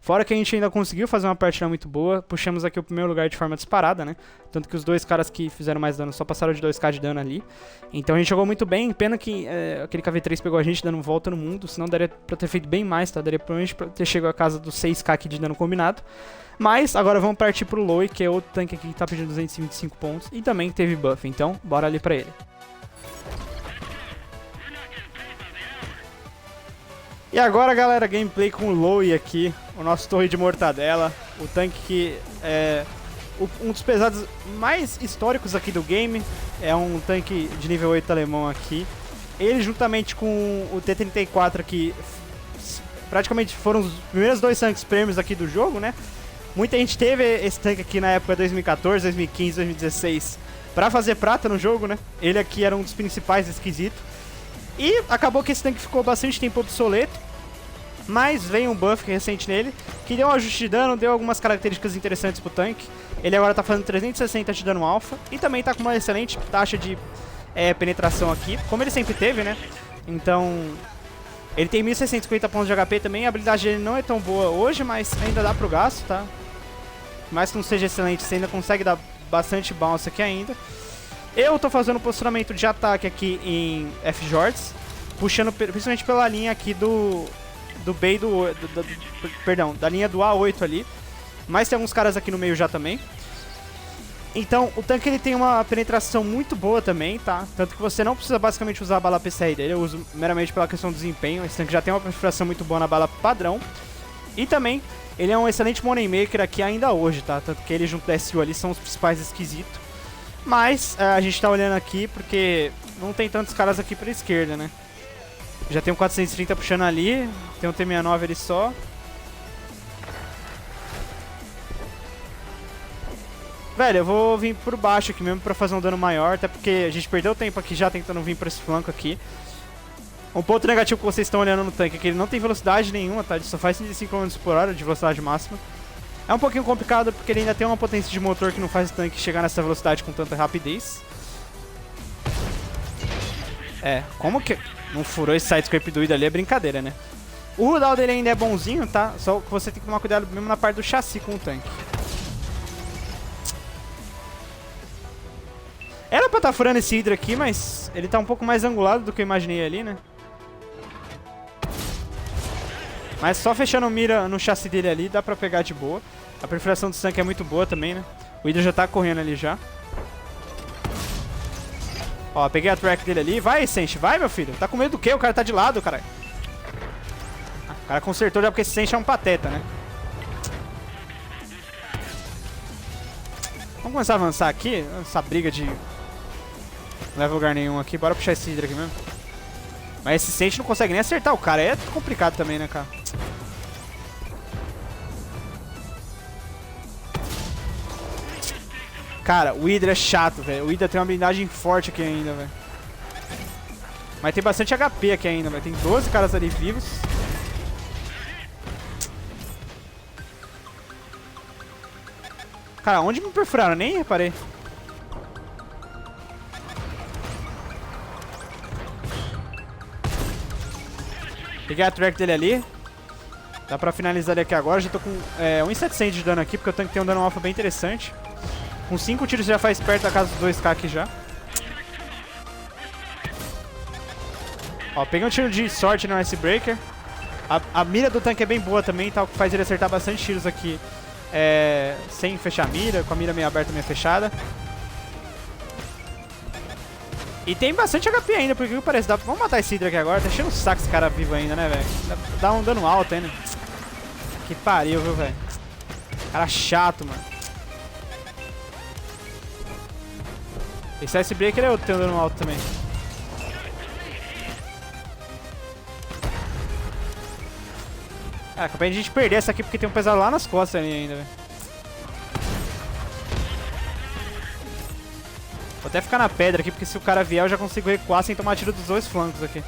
Fora que a gente ainda conseguiu fazer uma partida muito boa. Puxamos aqui o primeiro lugar de forma disparada, né? Tanto que os dois caras que fizeram mais dano só passaram de 2k de dano ali. Então a gente jogou muito bem. Pena que aquele KV-3 pegou a gente dando volta no mundo. Senão daria pra ter feito bem mais, tá? Daria provavelmente pra ter chegado a casa dos 6k aqui de dano combinado. Mas agora vamos partir pro Loi, que é outro tanque aqui que tá pedindo 225 pontos. E também teve buff, então bora ali pra ele. E agora, galera, gameplay com o Loi aqui, o nosso torre de mortadela, o tanque que é um dos pesados mais históricos aqui do game, é um tanque de nível 8 alemão aqui. Ele juntamente com o T-34 aqui, praticamente foram os primeiros dois tanques prêmios aqui do jogo, né? Muita gente teve esse tanque aqui na época 2014, 2015, 2016 pra fazer prata no jogo, né? Ele aqui era um dos principais esquisitos. E acabou que esse tanque ficou bastante tempo obsoleto, mas veio um buff recente nele, que deu um ajuste de dano, deu algumas características interessantes pro tanque. Ele agora tá fazendo 360 de dano alfa, e também tá com uma excelente taxa de penetração aqui, como ele sempre teve, né? Então, ele tem 1650 pontos de HP também, a habilidade dele não é tão boa hoje, mas ainda dá pro gasto, tá? Por mais que não seja excelente, você ainda consegue dar bastante bounce aqui ainda. Eu tô fazendo posicionamento de ataque aqui em F-Jorts, puxando principalmente pela linha aqui do B e perdão, da linha do A8 ali. Mas tem alguns caras aqui no meio já também. Então, o tanque ele tem uma penetração muito boa também, tá? Tanto que você não precisa basicamente usar a bala PCR dele, eu uso meramente pela questão do desempenho. Esse tanque já tem uma perfuração muito boa na bala padrão. E também, ele é um excelente moneymaker aqui ainda hoje, tá? Tanto que ele junto da SU ali são os principais esquisitos. Mas a gente tá olhando aqui porque não tem tantos caras aqui pra esquerda, né? Já tem um 430 puxando ali, tem um T69 ali só. Velho, eu vou vir por baixo aqui mesmo pra fazer um dano maior, até porque a gente perdeu tempo aqui já tentando vir pra esse flanco aqui. Um ponto negativo que vocês estão olhando no tanque é que ele não tem velocidade nenhuma, tá? Ele só faz 105 km por hora de velocidade máxima. É um pouquinho complicado porque ele ainda tem uma potência de motor que não faz o tanque chegar nessa velocidade com tanta rapidez. Como que não furou esse sidescrape doido ali é brincadeira, né? O rudal dele ainda é bonzinho, tá? Só que você tem que tomar cuidado mesmo na parte do chassi com o tanque. Era pra estar furando esse Hydra aqui, mas ele tá um pouco mais angulado do que eu imaginei ali, né? Mas só fechando mira no chassi dele ali, dá pra pegar de boa. A perfuração do tanque é muito boa também, né? O Hydra já tá correndo ali já. Ó, peguei a track dele ali. Vai, Senshi, vai, meu filho. Tá com medo do quê? O cara tá de lado, caralho. O cara consertou já porque esse Senshi é um pateta, né? Vamos começar a avançar aqui. Essa briga de... Não leva lugar nenhum aqui. Bora puxar esse Hydra aqui mesmo. Mas esse Senshi não consegue nem acertar o cara. É complicado também, né, cara? Cara, o Hydra é chato, velho. O Hydra tem uma blindagem forte aqui ainda, velho. Mas tem bastante HP aqui ainda, velho. Tem 12 caras ali vivos. Cara, onde me perfuraram? Nem reparei. Peguei a track dele ali. Dá pra finalizar ele aqui agora. Já tô com 1.700 de dano aqui, porque o tanque tem um dano alpha bem interessante. Com 5 tiros já faz perto da casa dos 2k aqui já. Ó, peguei um tiro de sorte no Icebreaker. A mira do tanque é bem boa também, tal, que faz ele acertar bastante tiros aqui. Sem fechar a mira, com a mira meio aberta, meio fechada. E tem bastante HP ainda, porque que parece. Vamos matar esse Hydra aqui agora. Tá enchendo o saco esse cara vivo ainda, né, velho? Dá um dano alto ainda. Que pariu, viu, velho? Cara chato, mano. Esse Icebreaker é outro que tem um dano alto também. Ah, capaz de a gente perder essa aqui porque tem um pesado lá nas costas ali ainda, velho. Vou até ficar na pedra aqui, porque se o cara vier eu já consigo recuar sem tomar tiro dos dois flancos aqui.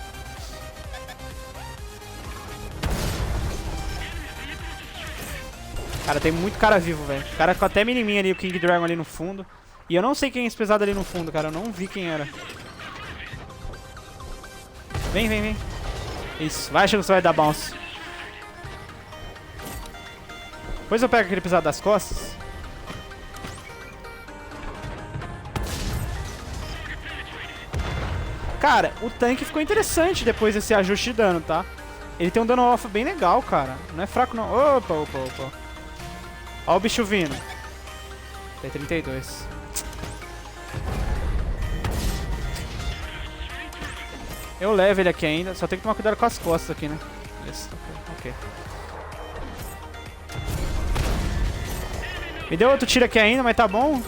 Cara, tem muito cara vivo, velho. O cara com até miniminha ali, o King Dragon ali no fundo. E eu não sei quem é esse pesado ali no fundo, cara. Eu não vi quem era. Vem, vem, vem. Isso, vai achando que você vai dar bounce. Depois eu pego aquele pesado das costas. Cara, o tanque ficou interessante depois desse ajuste de dano, tá? Ele tem um dano off bem legal, cara. Não é fraco, não. Opa, opa, opa. Ó o bicho vindo. T32. Eu levo ele aqui ainda. Só tem que tomar cuidado com as costas aqui, né? Isso, ok. Me deu outro tiro aqui ainda, mas tá bom.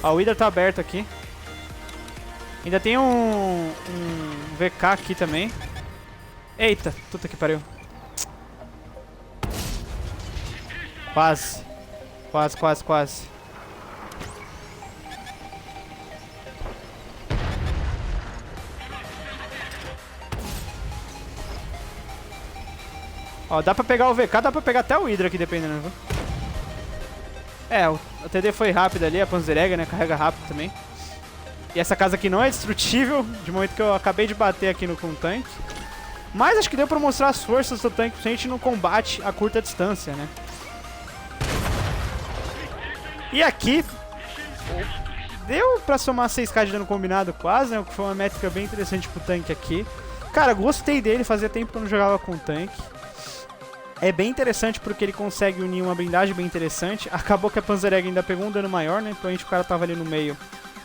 Ó, o Hydra tá aberto aqui. Ainda tem um VK aqui também. Eita, puta que pariu. Quase. Quase, quase, quase. Ó, dá pra pegar o VK, dá pra pegar até o Hydra aqui, dependendo, viu? O TD foi rápido ali, a Panzerega, né? Carrega rápido também. E essa casa aqui não é destrutível, de momento que eu acabei de bater aqui com o tanque. Mas acho que deu pra mostrar as forças do tanque, principalmente no combate a curta distância, né? E aqui, deu pra somar 6k de dano combinado quase, né? O que foi uma métrica bem interessante pro tanque aqui. Cara, gostei dele, fazia tempo que eu não jogava com o tanque. É bem interessante porque ele consegue unir uma blindagem bem interessante. Acabou que a Panzerega ainda pegou um dano maior, né? Provavelmente o cara tava ali no meio,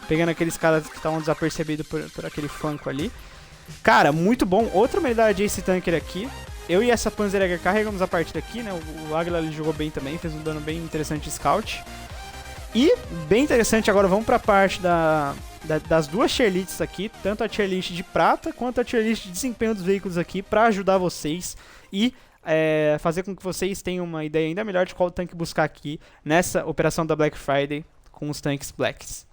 pegando aqueles caras que estavam desapercebidos por aquele flanco ali. Cara, muito bom. Outra habilidade de Ace Tanker aqui. Eu e essa Panzerega carregamos a partida aqui, né? O Águila ele jogou bem também, fez um dano bem interessante de Scout. E, bem interessante, agora vamos pra parte das duas tier lists aqui. Tanto a tier list de prata, quanto a tier list de desempenho dos veículos aqui, pra ajudar vocês e fazer com que vocês tenham uma ideia ainda melhor de qual tanque buscar aqui nessa operação da Black Friday com os tanques Blacks.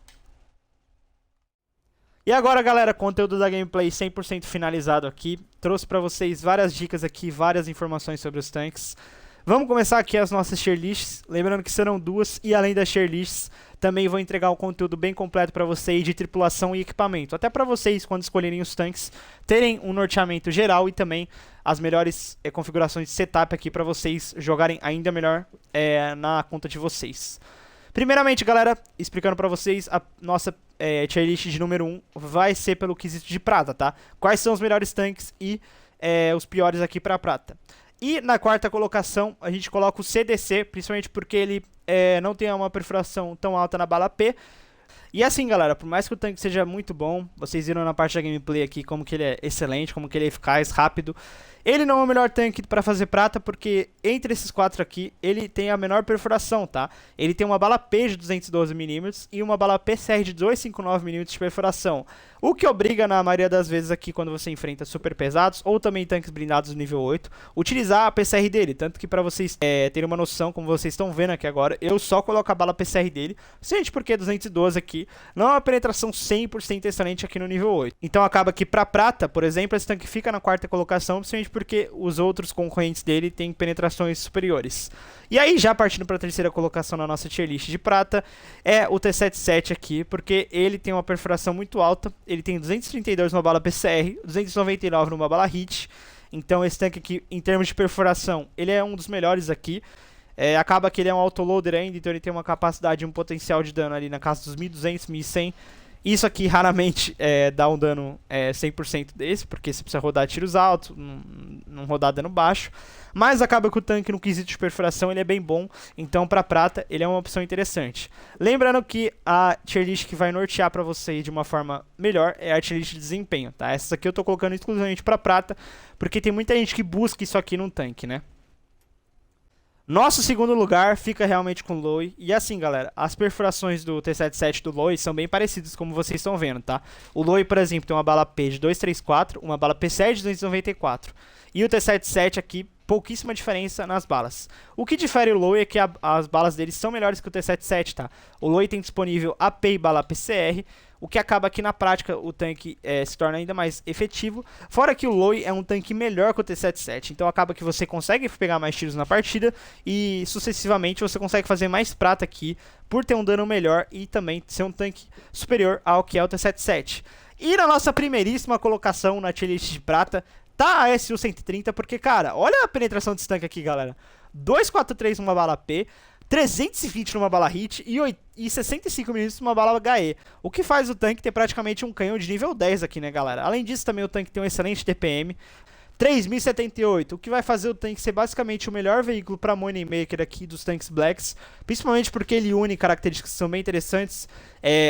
E agora, galera, conteúdo da gameplay 100% finalizado aqui. Trouxe pra vocês várias dicas aqui, várias informações sobre os tanques. Vamos começar aqui as nossas tier lists, lembrando que serão duas, e além das tier lists, também vou entregar um conteúdo bem completo para vocês de tripulação e equipamento. Até para vocês, quando escolherem os tanques, terem um norteamento geral e também as melhores configurações de setup aqui para vocês jogarem ainda melhor na conta de vocês. Primeiramente, galera, explicando pra vocês, a nossa tier list de número 1 vai ser pelo quesito de prata, tá? Quais são os melhores tanques e os piores aqui pra prata. E na quarta colocação, a gente coloca o CDC, principalmente porque ele não tem uma perfuração tão alta na bala P. E assim, galera, por mais que o tanque seja muito bom, vocês viram na parte da gameplay aqui como que ele é excelente, como que ele é eficaz, rápido. Ele não é o melhor tanque para fazer prata, porque entre esses 4 aqui, ele tem a menor perfuração, tá? Ele tem uma bala P de 212mm e uma bala PCR de 259mm de perfuração. O que obriga, na maioria das vezes aqui, quando você enfrenta super pesados, ou também tanques blindados do nível 8, utilizar a PCR dele. Tanto que pra vocês terem uma noção, como vocês estão vendo aqui agora, eu só coloco a bala PCR dele, gente, porque 212 aqui não é uma penetração 100% excelente aqui no nível 8. Então acaba que pra prata, por exemplo, esse tanque fica na quarta colocação, principalmente porque os outros concorrentes dele têm penetrações superiores. E aí, já partindo para a terceira colocação na nossa tier list de prata, é o T77 aqui, porque ele tem uma perfuração muito alta, ele tem 232 numa bala PCR, 299 numa bala HIT, então esse tanque aqui, em termos de perfuração, ele é um dos melhores aqui. Acaba que ele é um autoloader ainda, então ele tem uma capacidade e um potencial de dano ali na casa dos 1200, 1100. Isso aqui raramente dá um dano 100% desse, porque você precisa rodar tiros altos, não rodar dano baixo. Mas acaba que o tanque no quesito de perfuração ele é bem bom, então pra prata ele é uma opção interessante. Lembrando que a tier list que vai nortear pra você de uma forma melhor é a tier list de desempenho, tá? Essa aqui eu tô colocando exclusivamente pra prata, porque tem muita gente que busca isso aqui num tanque, né? Nosso segundo lugar fica realmente com o Lowe. E assim, galera, as perfurações do T77 do Lowe são bem parecidas, como vocês estão vendo, tá? O Lowe, por exemplo, tem uma bala P de 234, uma bala P7 de 294. E o T77 aqui, pouquíssima diferença nas balas. O que difere o Lowe é que as balas dele são melhores que o T77, tá? O Lowe tem disponível AP e bala PCR, o que acaba que na prática o tanque se torna ainda mais efetivo. Fora que o Lowe é um tanque melhor que o T77, então acaba que você consegue pegar mais tiros na partida e sucessivamente você consegue fazer mais prata aqui por ter um dano melhor e também ser um tanque superior ao que é o T77. E na nossa primeiríssima colocação na tier list de prata tá a SU-130, porque, cara, olha a penetração desse tanque aqui, galera. 243 numa bala P, 320 numa bala HIT e 65 minutos numa bala HE. O que faz o tanque ter praticamente um canhão de nível 10 aqui, né, galera? Além disso, também o tanque tem um excelente TPM. 3078, o que vai fazer o tanque ser basicamente o melhor veículo para Moneymaker aqui dos tanques Blacks, principalmente porque ele une características que são bem interessantes,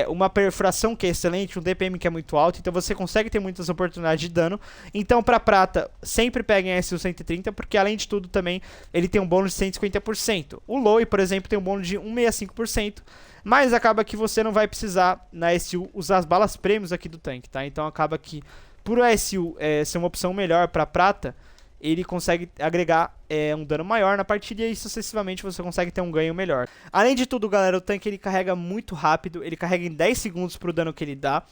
uma perfuração que é excelente, um DPM que é muito alto, então você consegue ter muitas oportunidades de dano. Então para prata, sempre peguem a SU-130, porque além de tudo também ele tem um bônus de 150%. O Lowe, por exemplo, tem um bônus de 165%, mas acaba que você não vai precisar na SU usar as balas prêmios aqui do tanque, tá? Então acaba que por o SU ser uma opção melhor para prata, ele consegue agregar um dano maior na partida e sucessivamente você consegue ter um ganho melhor. Além de tudo, galera, o tanque ele carrega muito rápido, ele carrega em 10 segundos pro dano que ele dá.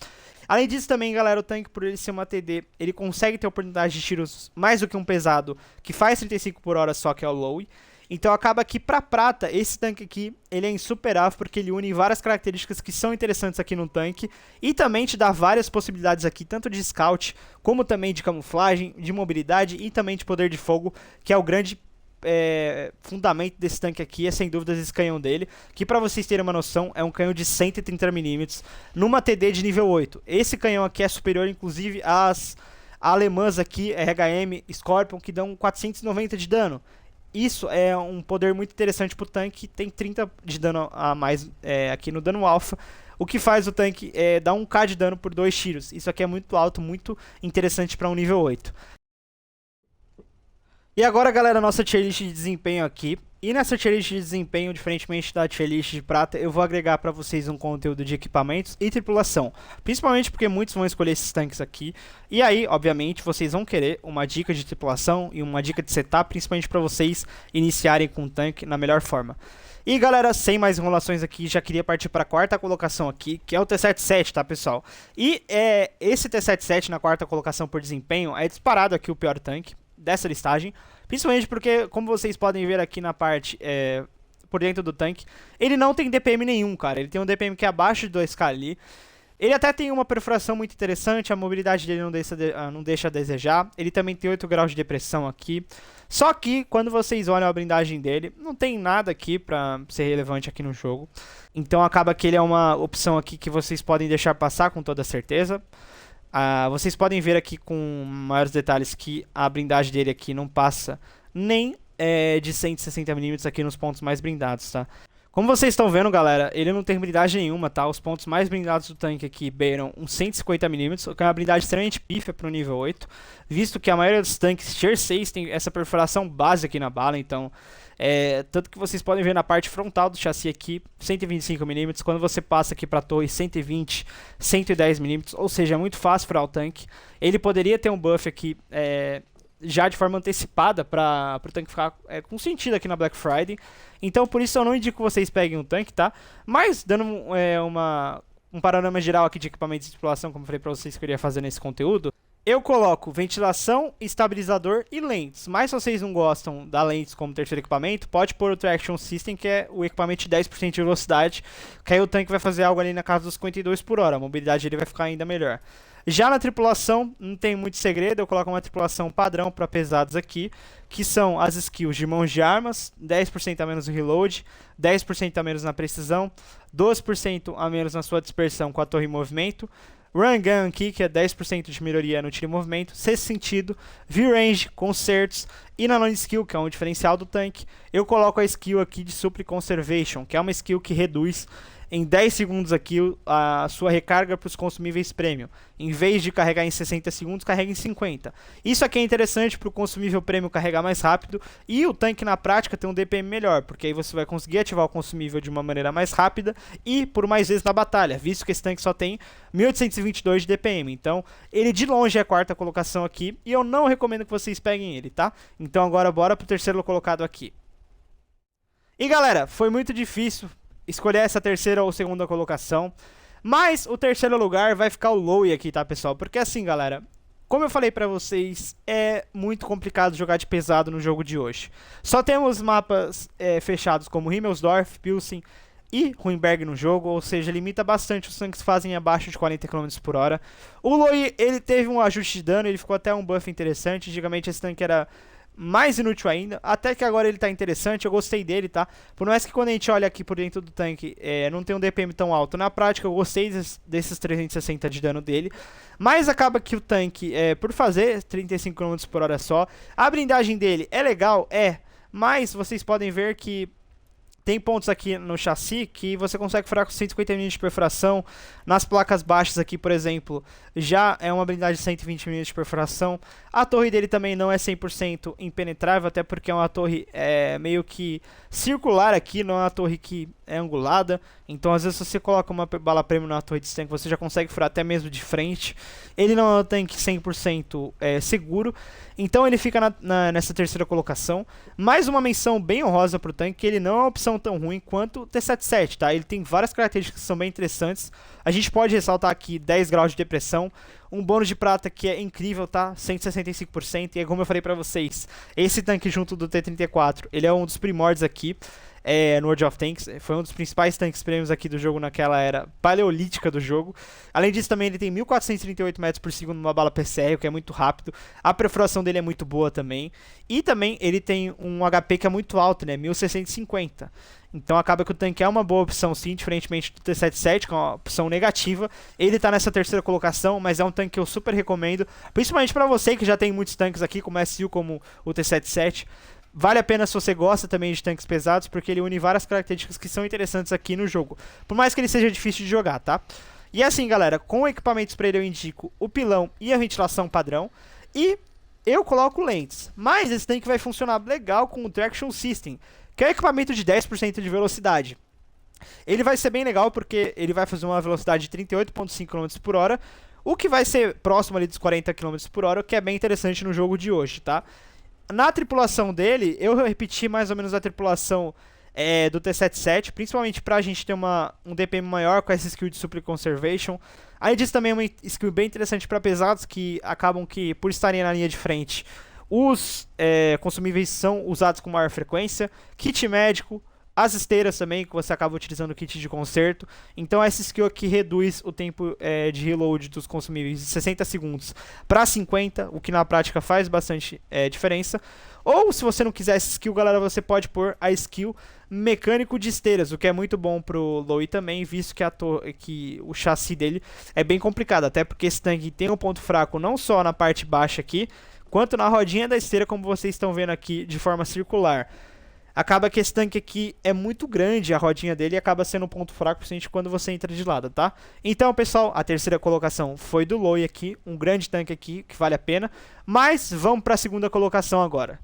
Além disso também, galera, o tanque, por ele ser uma TD, ele consegue ter oportunidade de tiros mais do que um pesado, que faz 35 por hora só, que é o Lowe. Então acaba que pra prata, esse tanque aqui, ele é insuperável porque ele une várias características que são interessantes aqui no tanque e também te dá várias possibilidades aqui, tanto de scout, como também de camuflagem, de mobilidade e também de poder de fogo, que é o grande fundamento desse tanque aqui, é sem dúvidas esse canhão dele, que pra vocês terem uma noção, é um canhão de 130mm numa TD de nível 8. Esse canhão aqui é superior inclusive às alemãs aqui, RHM, Scorpion, que dão 490 de dano. Isso é um poder muito interessante pro tanque, tem 30 de dano a mais aqui no dano alfa, o que faz o tanque dar 1k de dano por 2 tiros. Isso aqui é muito alto, muito interessante para um nível 8. E agora, galera, nossa tier list de desempenho aqui. E nessa tier list de desempenho, diferentemente da tier list de prata, eu vou agregar para vocês um conteúdo de equipamentos e tripulação. Principalmente porque muitos vão escolher esses tanques aqui. E aí, obviamente, vocês vão querer uma dica de tripulação e uma dica de setup, principalmente para vocês iniciarem com o tanque na melhor forma. E galera, sem mais enrolações aqui, já queria partir para a quarta colocação aqui, que é o T77, tá, pessoal? E esse T77 na quarta colocação por desempenho é disparado aqui o pior tanque dessa listagem, principalmente porque, como vocês podem ver aqui na parte por dentro do tanque, ele não tem DPM nenhum, cara. Ele tem um DPM que é abaixo de 2k ali. Ele até tem uma perfuração muito interessante, a mobilidade dele não deixa a desejar. Ele também tem 8 graus de depressão aqui. Só que, quando vocês olham a blindagem dele, não tem nada aqui pra ser relevante aqui no jogo. Então acaba que ele é uma opção aqui que vocês podem deixar passar com toda certeza. Vocês podem ver aqui com maiores detalhes que a blindagem dele aqui não passa nem de 160mm aqui nos pontos mais blindados, tá? Como vocês estão vendo, galera, ele não tem blindagem nenhuma, tá? Os pontos mais blindados do tanque aqui beiram uns 150mm, que é uma blindagem extremamente pífia para o nível 8, visto que a maioria dos tanques Tier 6 tem essa perfuração base aqui na bala, então... tanto que vocês podem ver na parte frontal do chassi aqui, 125mm, quando você passa aqui para a torre 120, 110mm, ou seja, é muito fácil furar o tanque. Ele poderia ter um buff aqui já de forma antecipada para o tanque ficar com sentido aqui na Black Friday. Então por isso eu não indico que vocês peguem um tanque, tá? Mas dando um panorama geral aqui de equipamentos de tripulação, como eu falei para vocês que eu iria fazer nesse conteúdo, eu coloco ventilação, estabilizador e lentes. Mas se vocês não gostam da lentes como terceiro equipamento, pode pôr o Traction System, que é o equipamento de 10% de velocidade, que aí o tanque vai fazer algo ali na casa dos 52 por hora. A mobilidade dele vai ficar ainda melhor. Já na tripulação, não tem muito segredo, eu coloco uma tripulação padrão para pesados aqui, que são as skills de mãos de armas, 10% a menos no reload, 10% a menos na precisão, 12% a menos na sua dispersão com a torre em movimento, Run Gun aqui, que é 10% de melhoria no tiro em movimento, sexto sentido, V-Range, concertos, e na non-skill, que é um diferencial do tanque, eu coloco a skill aqui de Supply Conservation, que é uma skill que reduz em 10 segundos aqui a sua recarga para os consumíveis premium. Em vez de carregar em 60 segundos, carrega em 50. Isso aqui é interessante para o consumível premium carregar mais rápido e o tanque na prática tem um DPM melhor, porque aí você vai conseguir ativar o consumível de uma maneira mais rápida e por mais vezes na batalha, visto que esse tanque só tem 1822 de DPM. Então, ele de longe é a quarta colocação aqui e eu não recomendo que vocês peguem ele, tá? Então agora bora pro terceiro colocado aqui. E galera, foi muito difícil escolher essa terceira ou segunda colocação, mas o terceiro lugar vai ficar o Lowy aqui, tá, pessoal? Porque assim, galera, como eu falei pra vocês, é muito complicado jogar de pesado no jogo de hoje. Só temos mapas fechados como Himmelsdorf, Pilsen e Ruinberg no jogo, ou seja, limita bastante os tanques fazem abaixo de 40 km por hora. O Lowy, ele teve um ajuste de dano, ele ficou até um buff interessante, antigamente esse tanque era mais inútil ainda, até que agora ele tá interessante, eu gostei dele, tá? Por mais que quando a gente olha aqui por dentro do tanque, não tem um DPM tão alto, na prática eu gostei desses 360 de dano dele, mas acaba que o tanque, por fazer 35 km por hora só, a blindagem dele é legal, mas vocês podem ver que tem pontos aqui no chassi que você consegue furar com 150mm de perfuração. Nas placas baixas aqui, por exemplo, já é uma blindagem de 120mm de perfuração. A torre dele também não é 100% impenetrável, até porque é uma torre meio que circular aqui, não é uma torre que é angulada. Então, às vezes, se você coloca uma bala premium na torre de tanque, você já consegue furar até mesmo de frente. Ele não é um tanque 100% seguro. Então, ele fica nessa terceira colocação. Mais uma menção bem honrosa para o tanque, que ele não é uma opção tão ruim quanto o T-77, tá? Ele tem várias características que são bem interessantes. A gente pode ressaltar aqui 10 graus de depressão, um bônus de prata que é incrível, tá? 165%, e como eu falei pra vocês, esse tanque junto do T-34, ele é um dos primórdios aqui no World of Tanks, foi um dos principais tanques prêmios aqui do jogo naquela era paleolítica do jogo. Além disso também ele tem 1438 metros por segundo numa bala PCR, o que é muito rápido, a perfuração dele é muito boa também, e também ele tem um HP que é muito alto, né? 1650. Então acaba que o tanque é uma boa opção sim, diferentemente do T-77, que é uma opção negativa. Ele tá nessa terceira colocação, mas é um tanque que eu super recomendo, principalmente para você que já tem muitos tanques aqui, como SU, como o T-77. Vale a pena se você gosta também de tanques pesados, porque ele une várias características que são interessantes aqui no jogo, por mais que ele seja difícil de jogar, tá? E assim, galera, com equipamentos para ele eu indico o pilão e a ventilação padrão, e eu coloco lentes, mas esse tanque vai funcionar legal com o Traction System, que é um equipamento de 10% de velocidade. Ele vai ser bem legal porque ele vai fazer uma velocidade de 38,5 km por hora, o que vai ser próximo ali dos 40 km por hora, o que é bem interessante no jogo de hoje, tá? Na tripulação dele, eu repeti mais ou menos a tripulação do T-77, principalmente pra gente ter um DPM maior com essa skill de Supply Conservation. Além disso, também é uma skill bem interessante para pesados que acabam que, por estarem na linha de frente, os consumíveis são usados com maior frequência. Kit médico, as esteiras também, que você acaba utilizando o kit de conserto. Então essa skill aqui reduz o tempo de reload dos consumíveis de 60 segundos para 50, o que na prática faz bastante diferença. Ou se você não quiser essa skill, galera, você pode pôr a skill mecânico de esteiras, o que é muito bom pro Lowy também, visto que o chassi dele é bem complicado, até porque esse tanque tem um ponto fraco não só na parte baixa aqui, quanto na rodinha da esteira, como vocês estão vendo aqui de forma circular. Acaba que esse tanque aqui é muito grande, a rodinha dele, e acaba sendo um ponto fraco, principalmente quando você entra de lado, tá? Então, pessoal, a terceira colocação foi do Lowy aqui, um grande tanque aqui, que vale a pena. Mas vamos para a segunda colocação agora.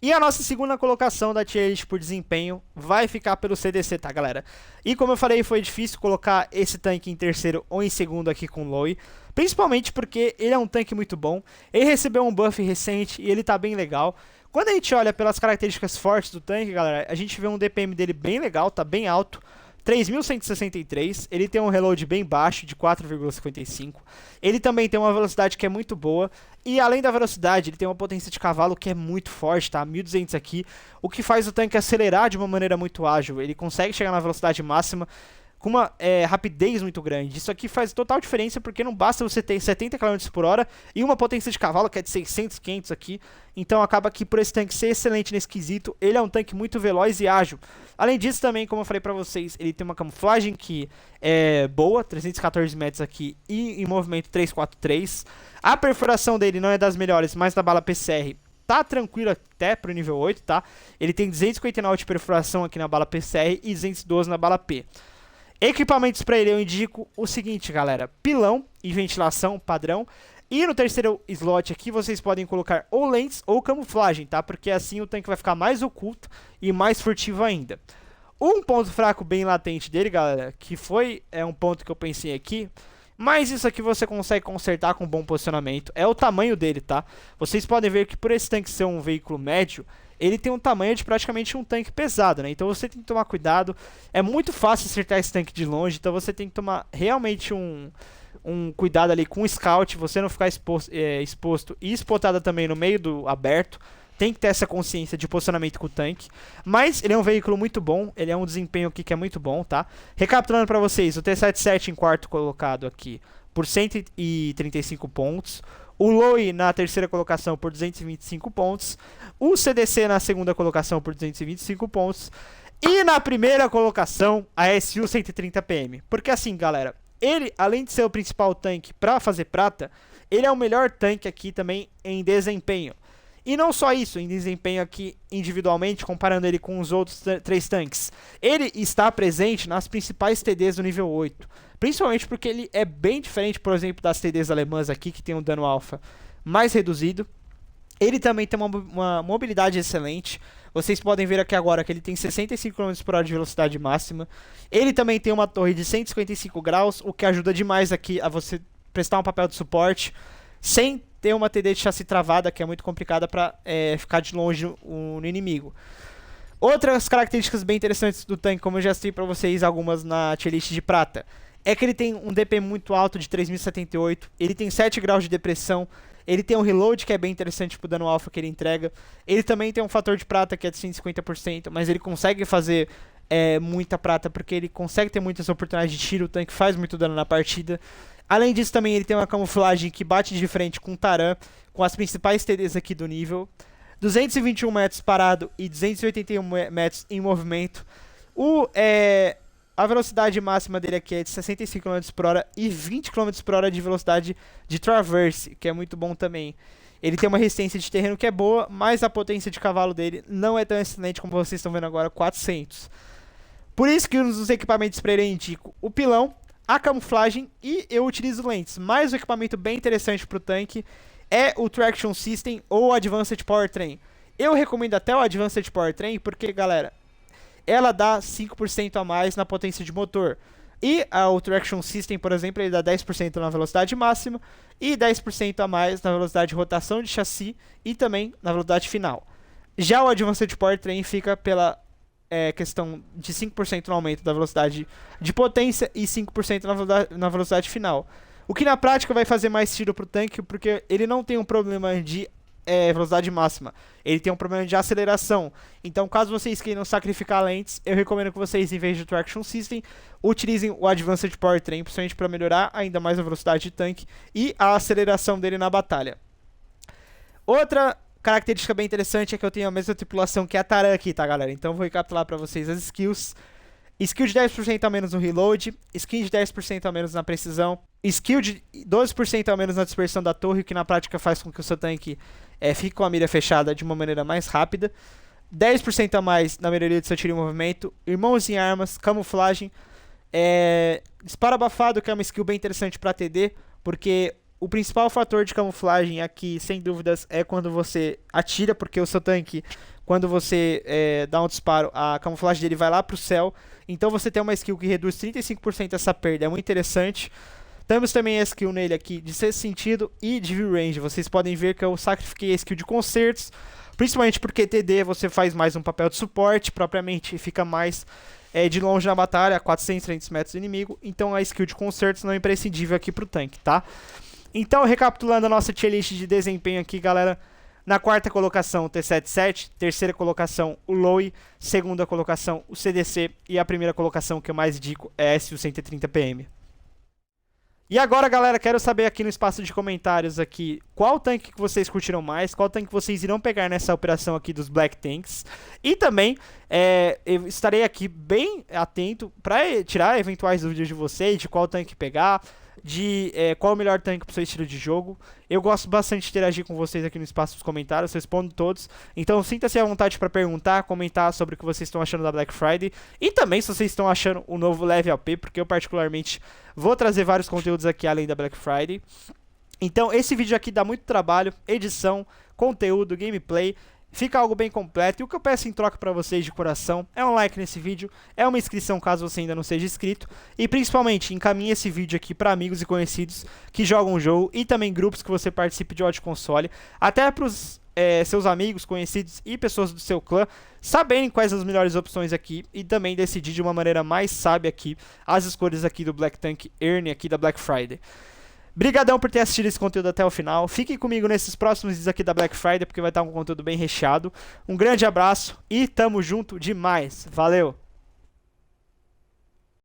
E a nossa segunda colocação da tier list por desempenho vai ficar pelo CDC, tá, galera? E como eu falei, foi difícil colocar esse tanque em terceiro ou em segundo aqui com o Lowy, principalmente porque ele é um tanque muito bom, ele recebeu um buff recente e ele tá bem legal. Quando a gente olha pelas características fortes do tanque, galera, a gente vê um DPM dele bem legal, tá bem alto, 3.163, ele tem um reload bem baixo de 4,55, ele também tem uma velocidade que é muito boa, e além da velocidade, ele tem uma potência de cavalo que é muito forte, tá? 1.200 aqui, o que faz o tanque acelerar de uma maneira muito ágil, ele consegue chegar na velocidade máxima com uma rapidez muito grande. Isso aqui faz total diferença, porque não basta você ter 70 km por hora e uma potência de cavalo que é de 600, 500 aqui. Então acaba que por esse tanque ser excelente nesse quesito, ele é um tanque muito veloz e ágil. Além disso também, como eu falei pra vocês, ele tem uma camuflagem que é boa, 314 metros aqui e em movimento 343. A perfuração dele não é das melhores, mas na bala PCR tá tranquilo até pro nível 8, tá? Ele tem 259 de perfuração aqui na bala PCR e 212 na bala P. Equipamentos para ele eu indico o seguinte, galera: pilão e ventilação padrão. E no terceiro slot aqui vocês podem colocar ou lentes ou camuflagem, tá? Porque assim o tanque vai ficar mais oculto e mais furtivo ainda. Um ponto fraco bem latente dele, galera, que foi um ponto que eu pensei aqui, mas isso aqui você consegue consertar com bom posicionamento, é o tamanho dele, tá? Vocês podem ver que por esse tanque ser um veículo médio, ele tem um tamanho de praticamente um tanque pesado, né? Então você tem que tomar cuidado. É muito fácil acertar esse tanque de longe, então você tem que tomar realmente um cuidado ali com o scout, você não ficar exposto e spotado também no meio do aberto. Tem que ter essa consciência de posicionamento com o tanque. Mas ele é um veículo muito bom, ele é um desempenho aqui que é muito bom, tá? Recapitulando pra vocês, o T-77 em quarto colocado aqui por 135 pontos. O Lowy na terceira colocação por 225 pontos. O CDC na segunda colocação por 225 pontos. E na primeira colocação, a SU 130 PM. Porque assim, galera, ele, além de ser o principal tanque para fazer prata, ele é o melhor tanque aqui também em desempenho. E não só isso, em desempenho aqui individualmente, comparando ele com os outros 3 tanques. Ele está presente nas principais TDs do nível 8. Principalmente porque ele é bem diferente, por exemplo, das TDs alemãs aqui, que tem um dano alfa mais reduzido. Ele também tem uma mobilidade excelente. Vocês podem ver aqui agora que ele tem 65 km por hora de velocidade máxima. Ele também tem uma torre de 155 graus, o que ajuda demais aqui a você prestar um papel de suporte, sem ter uma TD de chassi travada, que é muito complicada para ficar de longe no inimigo. Outras características bem interessantes do tanque, como eu já citei para vocês algumas na tier list de prata, é que ele tem um DP muito alto de 3078, ele tem 7 graus de depressão, ele tem um reload que é bem interessante pro dano alfa que ele entrega, ele também tem um fator de prata que é de 150%, mas ele consegue fazer muita prata porque ele consegue ter muitas oportunidades de tiro, o tanque faz muito dano na partida. Além disso também ele tem uma camuflagem que bate de frente com o Taran, com as principais TDs aqui do nível. 221 metros parado e 281 metros em movimento. A velocidade máxima dele aqui é de 65 km por hora e 20 km por hora de velocidade de traverse, que é muito bom também. Ele tem uma resistência de terreno que é boa, mas a potência de cavalo dele não é tão excelente como vocês estão vendo agora, 400. Por isso que nos equipamentos para ele eu indico o pilão, a camuflagem e eu utilizo lentes. Mas o equipamento bem interessante para o tanque é o Traction System ou o Advanced Powertrain. Eu recomendo até o Advanced Powertrain porque, galera, ela dá 5% a mais na potência de motor. E o Traction System, por exemplo, ele dá 10% na velocidade máxima e 10% a mais na velocidade de rotação de chassi e também na velocidade final. Já o Advanced Powertrain fica pela questão de 5% no aumento da velocidade de potência e 5% na velocidade final. O que na prática vai fazer mais tiro pro tanque, porque ele não tem um problema de velocidade máxima. Ele tem um problema de aceleração. Então, caso vocês queiram sacrificar lentes, eu recomendo que vocês, em vez do Traction System, utilizem o Advanced Powertrain, principalmente para melhorar ainda mais a velocidade de tanque e a aceleração dele na batalha. Outra característica bem interessante é que eu tenho a mesma tripulação que a Taran aqui, tá, galera? Então, vou recapitular para vocês as skills. Skill de 10% a menos no reload, skill de 10% a menos na precisão, skill de 12% a menos na dispersão da torre, que na prática faz com que o seu tanque fique com a mira fechada de uma maneira mais rápida, 10% a mais na melhoria do seu tiro em movimento, irmãos em armas, camuflagem, disparo abafado, que é uma skill bem interessante para TD, porque o principal fator de camuflagem aqui, sem dúvidas, é quando você atira, porque o seu tanque, quando você dá um disparo, a camuflagem dele vai lá pro céu. Então você tem uma skill que reduz 35% essa perda, é muito interessante. Temos também a skill nele aqui de sexto sentido e de view range. Vocês podem ver que eu sacrifiquei a skill de concertos, principalmente porque TD você faz mais um papel de suporte, propriamente fica mais de longe na batalha, a 400 metros do inimigo. Então a skill de concertos não é imprescindível aqui pro tanque, tá? Então, recapitulando a nossa tier list de desempenho aqui, galera. Na quarta colocação, o T-77. Terceira colocação, o Lowe. Segunda colocação, o CDC. E a primeira colocação que eu mais indico é a SU-130PM. E agora, galera, quero saber aqui no espaço de comentários aqui qual tanque que vocês curtiram mais, qual tanque vocês irão pegar nessa operação aqui dos Black Tanks. E também eu estarei aqui bem atento para tirar eventuais dúvidas de vocês, de qual tanque pegar, de qual o melhor tanque para o seu estilo de jogo. Eu gosto bastante de interagir com vocês aqui no espaço dos comentários, respondo todos. Então sinta-se à vontade para perguntar, comentar sobre o que vocês estão achando da Black Friday. E também se vocês estão achando o novo Level Up, porque eu particularmente vou trazer vários conteúdos aqui além da Black Friday. Então esse vídeo aqui dá muito trabalho, edição, conteúdo, gameplay. Fica algo bem completo, e o que eu peço em troca pra vocês de coração é um like nesse vídeo, é uma inscrição caso você ainda não seja inscrito, e principalmente encaminhe esse vídeo aqui para amigos e conhecidos que jogam o jogo, e também grupos que você participe de ódio console, até pros seus amigos, conhecidos e pessoas do seu clã saberem quais as melhores opções aqui, e também decidir de uma maneira mais sábia aqui as escolhas aqui do Black Tank Ernie aqui da Black Friday. Brigadão por ter assistido esse conteúdo até o final. Fiquem comigo nesses próximos dias aqui da Black Friday, porque vai estar um conteúdo bem recheado. Um grande abraço e tamo junto demais. Valeu!